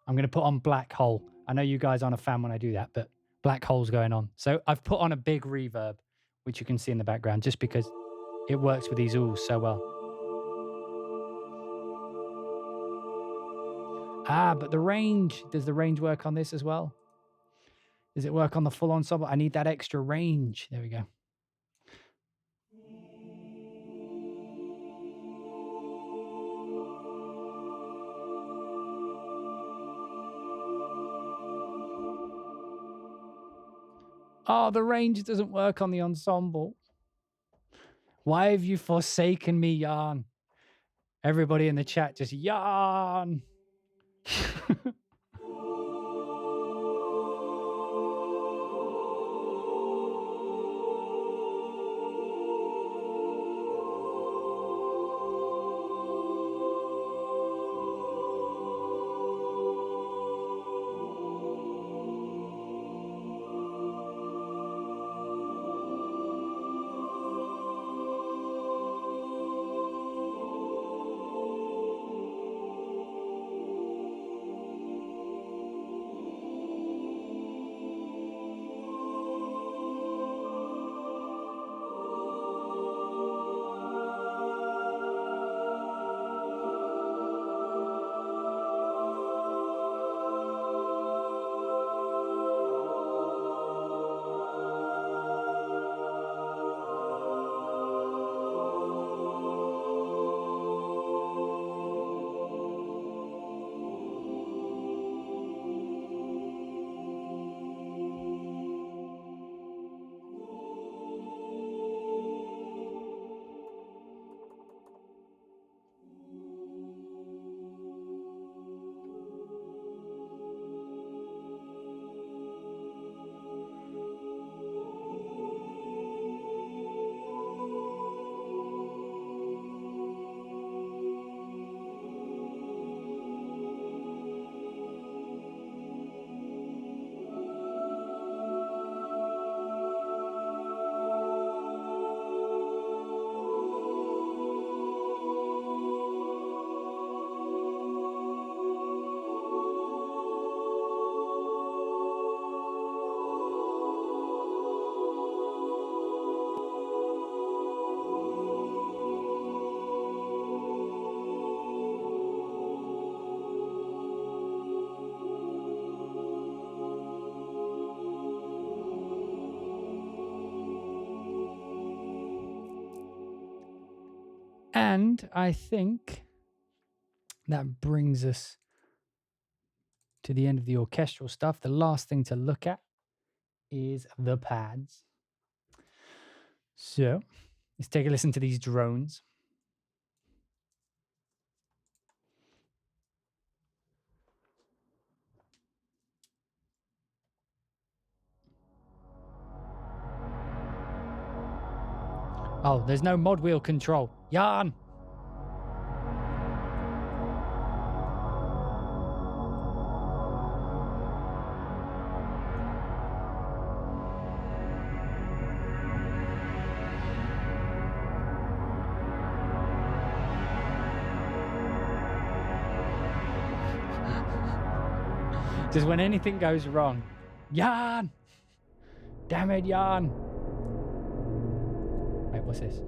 I'm going to put on Black Hole. I know you guys aren't a fan when I do that, but Black Hole's going on. So I've put on a big reverb, which you can see in the background, just because it works with these oohs so well. But the range, does the range work on this as well? Does it work on the full ensemble? I need that extra range. There we go. Oh, the range doesn't work on the ensemble. Why have you forsaken me, Yarn? Everybody in the chat just Yarn. And I think that brings us to the end of the orchestral stuff. The last thing to look at is the pads. So let's take a listen to these drones. Oh, there's no mod wheel control. Yarn! Just when anything goes wrong. Yarn! Damn it, yarn! Wait, what's this?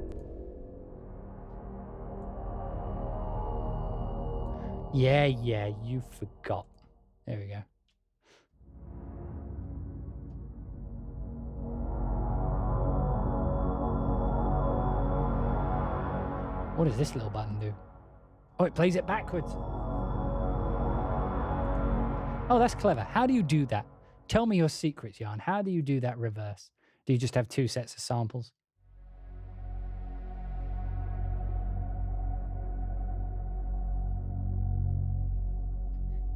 Yeah, you forgot. There we go. What does this little button do? Oh, it plays it backwards. Oh, that's clever. How do you do that? Tell me your secrets, Jan. How do you do that reverse? Do you just have 2 sets of samples?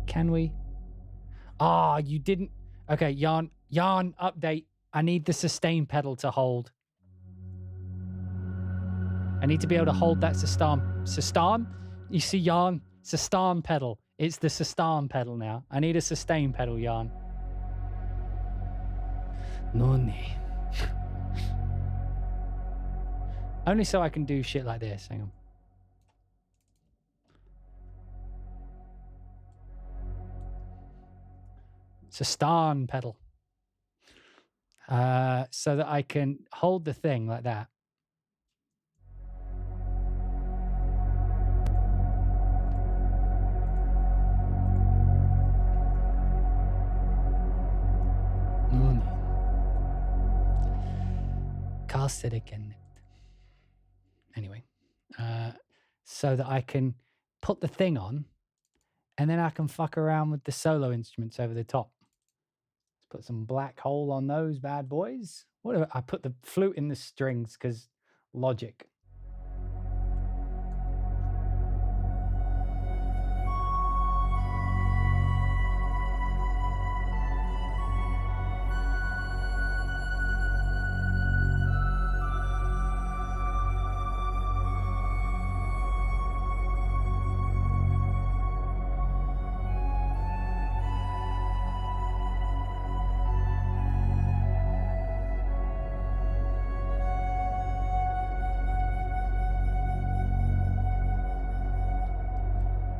Can we? Ah, you didn't. Okay, Jan, update. I need the sustain pedal to hold. I need to be able to hold that sustain. You see, Jan, sustain pedal. It's the sustain pedal now. I need a sustain pedal, Jan. Noni. Only so I can do shit like this. Hang on. Sustain pedal. So that I can hold the thing like that. Anyway, so that I can put the thing on and then I can fuck around with the solo instruments over the top. Let's put some black hole on those bad boys. Whatever. I put the flute in the strings because logic.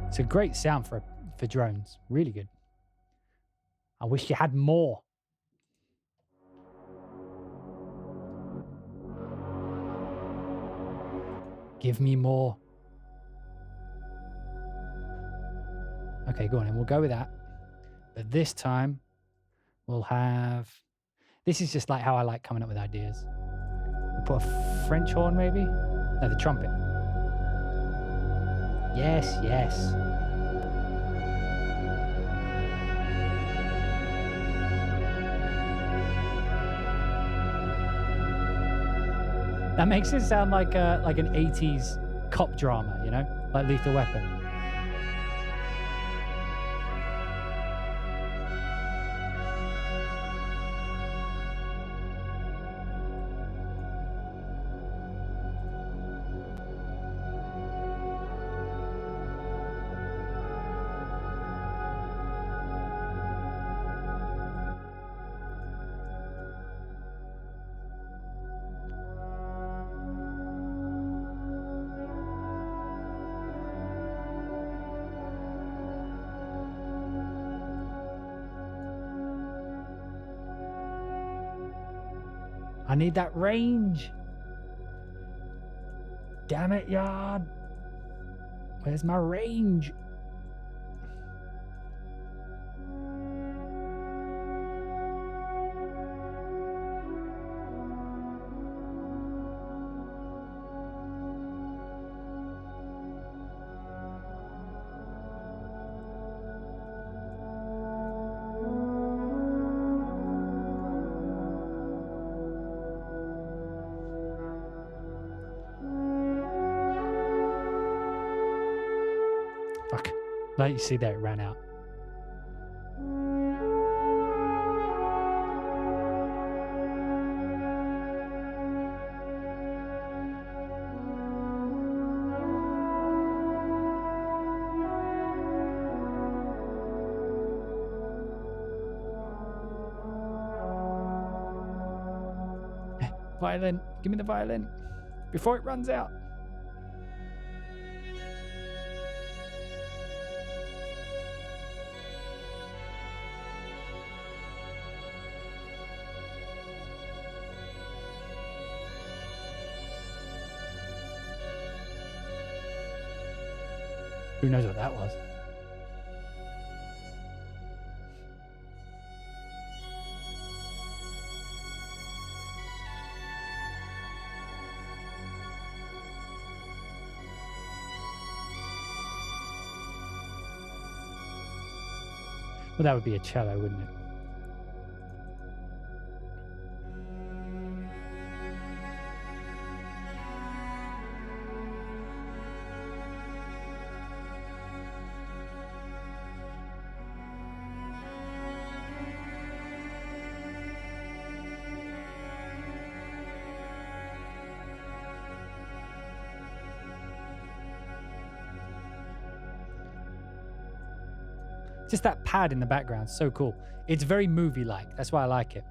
It's a great sound for drones. Really good. I wish you had more. Give me more. Okay, go on, and we'll go with that. But this time, we'll have... This is just like how I like coming up with ideas. We'll put a French horn, maybe? No, the trumpet. Yes. That makes it sound like an 80s cop drama, you know? Like Lethal Weapon. I need that range. Damn it, Yard. Where's my range? Like you see there, it ran out. Violin, give me the violin before it runs out. Who knows what that was? Well, that would be a cello, wouldn't it? Just that pad in the background, so cool. It's very movie-like. That's why I like it.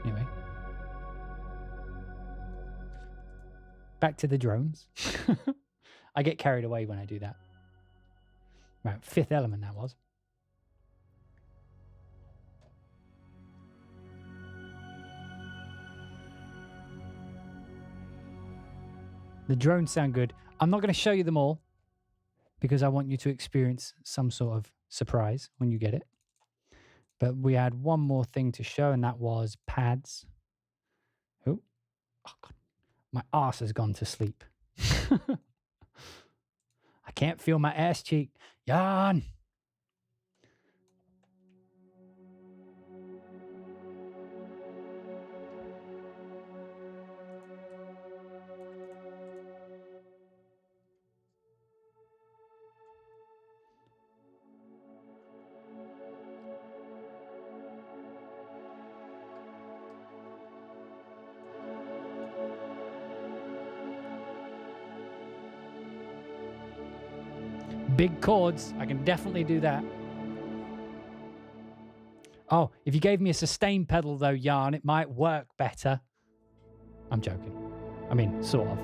Anyway. Back to the drones. I get carried away when I do that. Right, Fifth Element that was. The drones sound good. I'm not going to show you them all because I want you to experience some sort of surprise when you get it. But we had one more thing to show, and that was pads. Oh God. My arse has gone to sleep. I can't feel my ass cheek. Yawn. Big chords, I can definitely do that. Oh, if you gave me a sustain pedal though, Yarn, it might work better. I'm joking. I mean, sort of.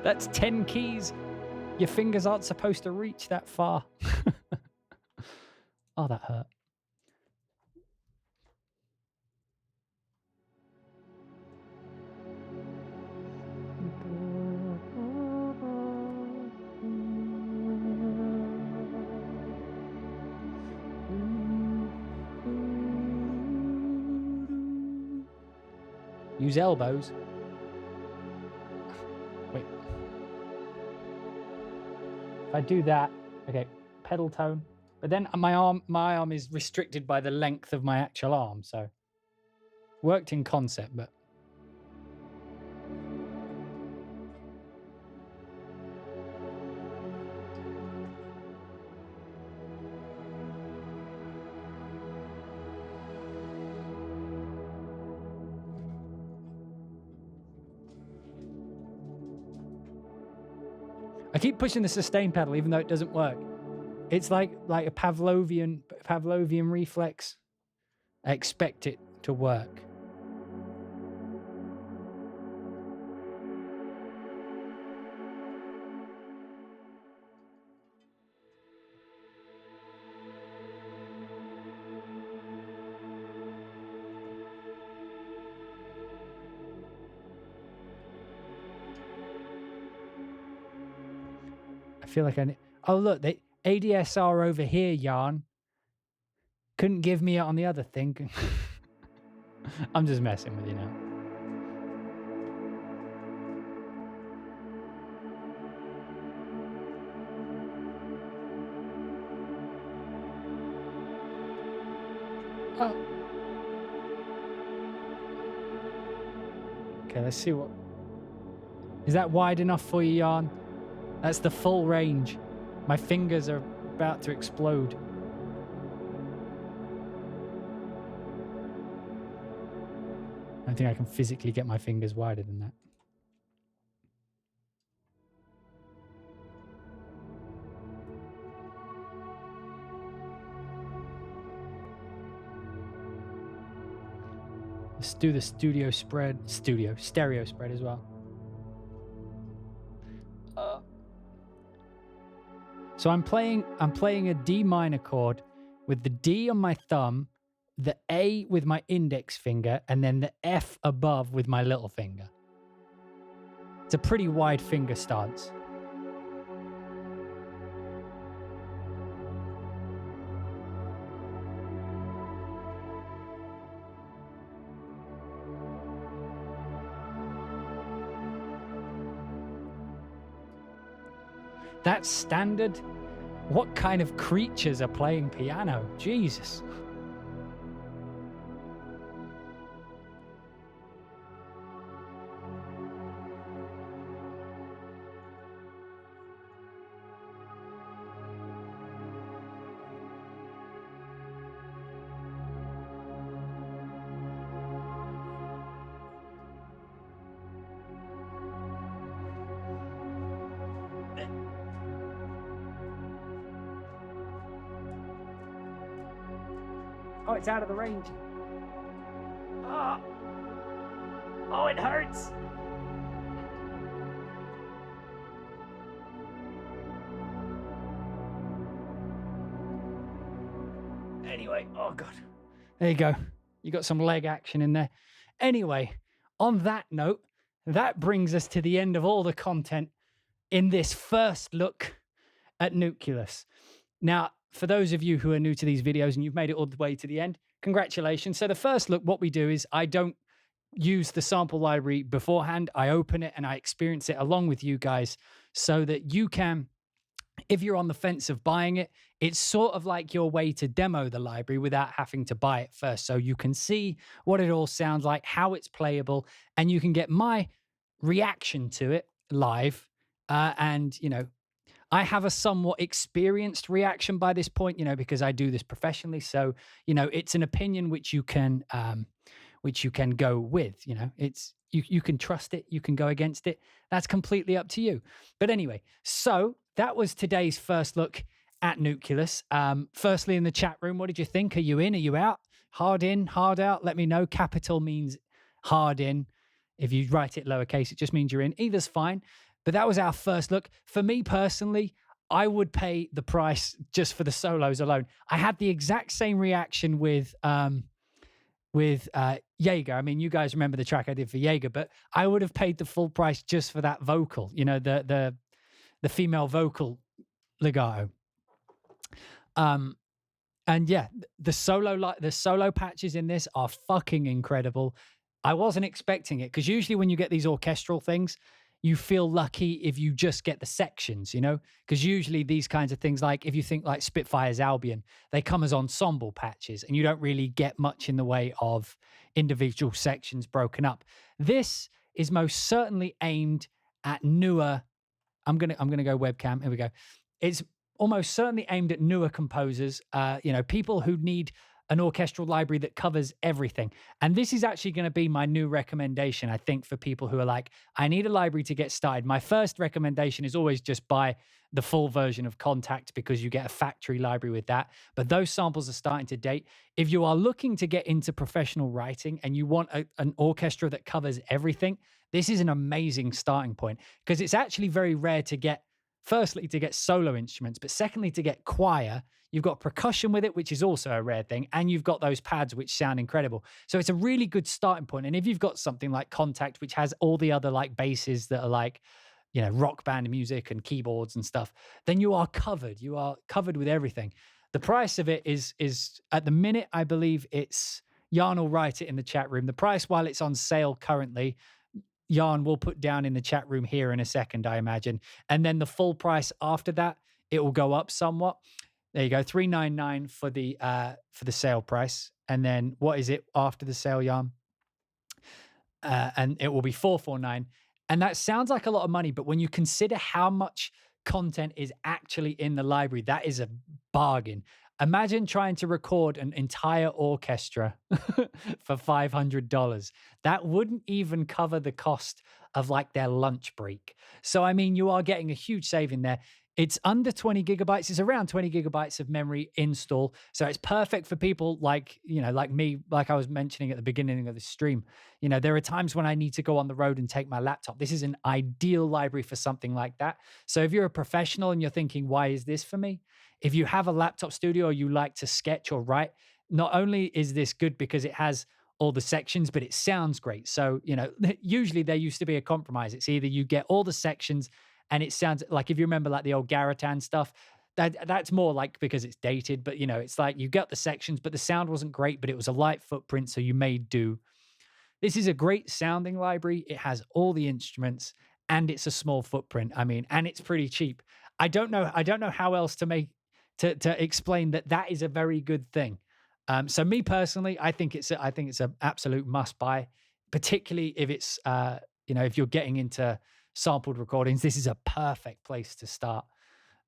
That's 10 keys. Your fingers aren't supposed to reach that far. Oh, that hurt. Use elbows. Wait. If I do that, okay, pedal tone. But then my arm is restricted by the length of my actual arm, so worked in concept, but I keep pushing the sustain pedal even though it doesn't work. It's like a Pavlovian reflex. I expect it to work. feel like I need... Oh, look, the ADSR over here, Yarn. Couldn't give me it on the other thing. I'm just messing with you now. Oh. Okay, let's see what... Is that wide enough for you, Yarn? That's the full range. My fingers are about to explode. I don't think I can physically get my fingers wider than that. Let's do the stereo spread as well. So I'm playing a D minor chord with the D on my thumb, the A with my index finger, and then the F above with my little finger. It's a pretty wide finger stance. That's standard? What kind of creatures are playing piano? Jesus. Oh, it's out of the range. Oh, it hurts. Anyway, oh God. There you go. You got some leg action in there. Anyway, on that note, that brings us to the end of all the content in this first look at Nucleus. Now, for those of you who are new to these videos and you've made it all the way to the end, congratulations. So the first look, what we do is I don't use the sample library beforehand. I open it and I experience it along with you guys so that you can, if you're on the fence of buying it, it's sort of like your way to demo the library without having to buy it first. So you can see what it all sounds like, how it's playable, and you can get my reaction to it live. And, you know, I have a somewhat experienced reaction by this point, you know, because I do this professionally. So, you know, it's an opinion which you can go with, you know, it's, you can trust it, you can go against it. That's completely up to you. But anyway, so that was today's first look at Nucleus. Firstly, in the chat room, what did you think? Are you in? Are you out? Hard in, hard out? Let me know. Capital means hard in. If you write it lowercase, it just means you're in. Either's fine. But that was our first look. For me personally, I would pay the price just for the solos alone. I had the exact same reaction with Jaeger. I mean, you guys remember the track I did for Jaeger, but I would have paid the full price just for that vocal, you know, the female vocal legato. And yeah, the solo patches in this are fucking incredible. I wasn't expecting it because usually when you get these orchestral things, you feel lucky if you just get the sections, you know, because usually these kinds of things, like if you think like Spitfire's Albion, they come as ensemble patches and you don't really get much in the way of individual sections broken up. This is most certainly aimed at newer. I'm gonna go webcam. Here we go. It's almost certainly aimed at newer composers, you know, people who need an orchestral library that covers everything. And this is actually going to be my new recommendation, I think, for people who are like, I need a library to get started. My first recommendation is always just buy the full version of Contact because you get a factory library with that. But those samples are starting to date. If you are looking to get into professional writing and you want an orchestra that covers everything, this is an amazing starting point because it's actually very rare to get, firstly, to get solo instruments, but secondly, to get choir. You've got percussion with it, which is also a rare thing. And you've got those pads, which sound incredible. So it's a really good starting point. And if you've got something like Contact, which has all the other like basses that are like rock band music and keyboards and stuff, then you are covered. You are covered with everything. The price of it is at the minute, I believe it's Jan will write it in the chat room. The price while it's on sale currently, Jan will put down in the chat room here in a second, I imagine. And then the full price after that, it will go up somewhat. There you go, $399 for the sale price. And then what is it after the sale, Jan? And it will be $449. And that sounds like a lot of money, but when you consider how much content is actually in the library, that is a bargain. Imagine trying to record an entire orchestra for $500. That wouldn't even cover the cost of like their lunch break. So, I mean, you are getting a huge saving there. It's under 20 gigabytes. It's around 20 gigabytes of memory install. So it's perfect for people like, like me, like I was mentioning at the beginning of the stream. There are times when I need to go on the road and take my laptop. This is an ideal library for something like that. So if you're a professional and you're thinking, why is this for me? If you have a laptop studio or you like to sketch or write, not only is this good because it has all the sections, but it sounds great. So, usually there used to be a compromise. It's either you get all the sections and it sounds like, if you remember like the old Garatan stuff, that's more like because it's dated, but it's like you got the sections, but the sound wasn't great, but it was a light footprint. So you made do. This is a great sounding library. It has all the instruments and it's a small footprint. I mean, and it's pretty cheap. I don't know how else to explain that is a very good thing. So me personally, I think it's an absolute must buy, particularly if it's if you're getting into sampled recordings. This is a perfect place to start.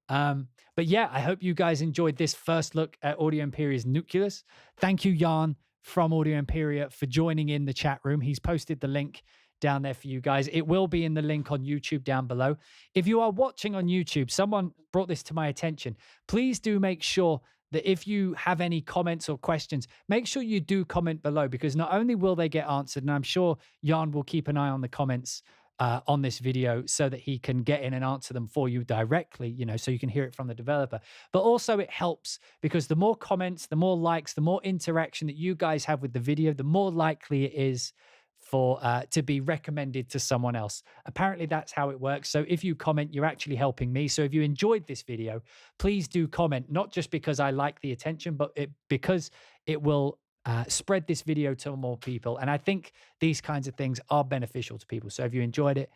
But yeah, I hope you guys enjoyed this first look at Audio Imperia's Nucleus. Thank you, Jan from Audio Imperia, for joining in the chat room. He's posted the link down there for you guys. It will be in the link on YouTube down below. If you are watching on YouTube, someone brought this to my attention. Please do make sure that if you have any comments or questions, make sure you do comment below, because not only will they get answered, and I'm sure Jan will keep an eye on the comments on this video so that he can get in and answer them for you directly, so you can hear it from the developer. But also it helps because the more comments, the more likes, the more interaction that you guys have with the video, the more likely it is for to be recommended to someone else. Apparently that's how it works. So if you comment, you're actually helping me. So if you enjoyed this video, please do comment, not just because I like the attention, but because it will spread this video to more people. And I think these kinds of things are beneficial to people. So if you enjoyed it,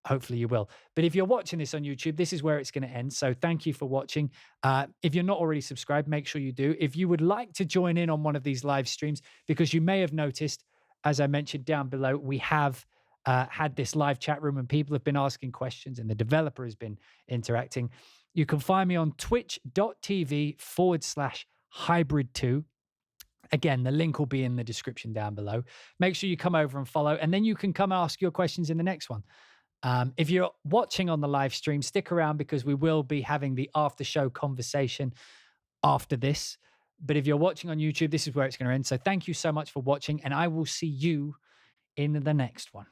hopefully you will. But if you're watching this on YouTube, this is where it's going to end. So thank you for watching. If you're not already subscribed, make sure you do. If you would like to join in on one of these live streams, because you may have noticed, as I mentioned down below, we have had this live chat room and people have been asking questions and the developer has been interacting. You can find me on twitch.tv/hybrid2. Again, the link will be in the description down below. Make sure you come over and follow, and then you can come ask your questions in the next one. If you're watching on the live stream, stick around because we will be having the after show conversation after this. But if you're watching on YouTube, this is where it's going to end. So thank you so much for watching, and I will see you in the next one.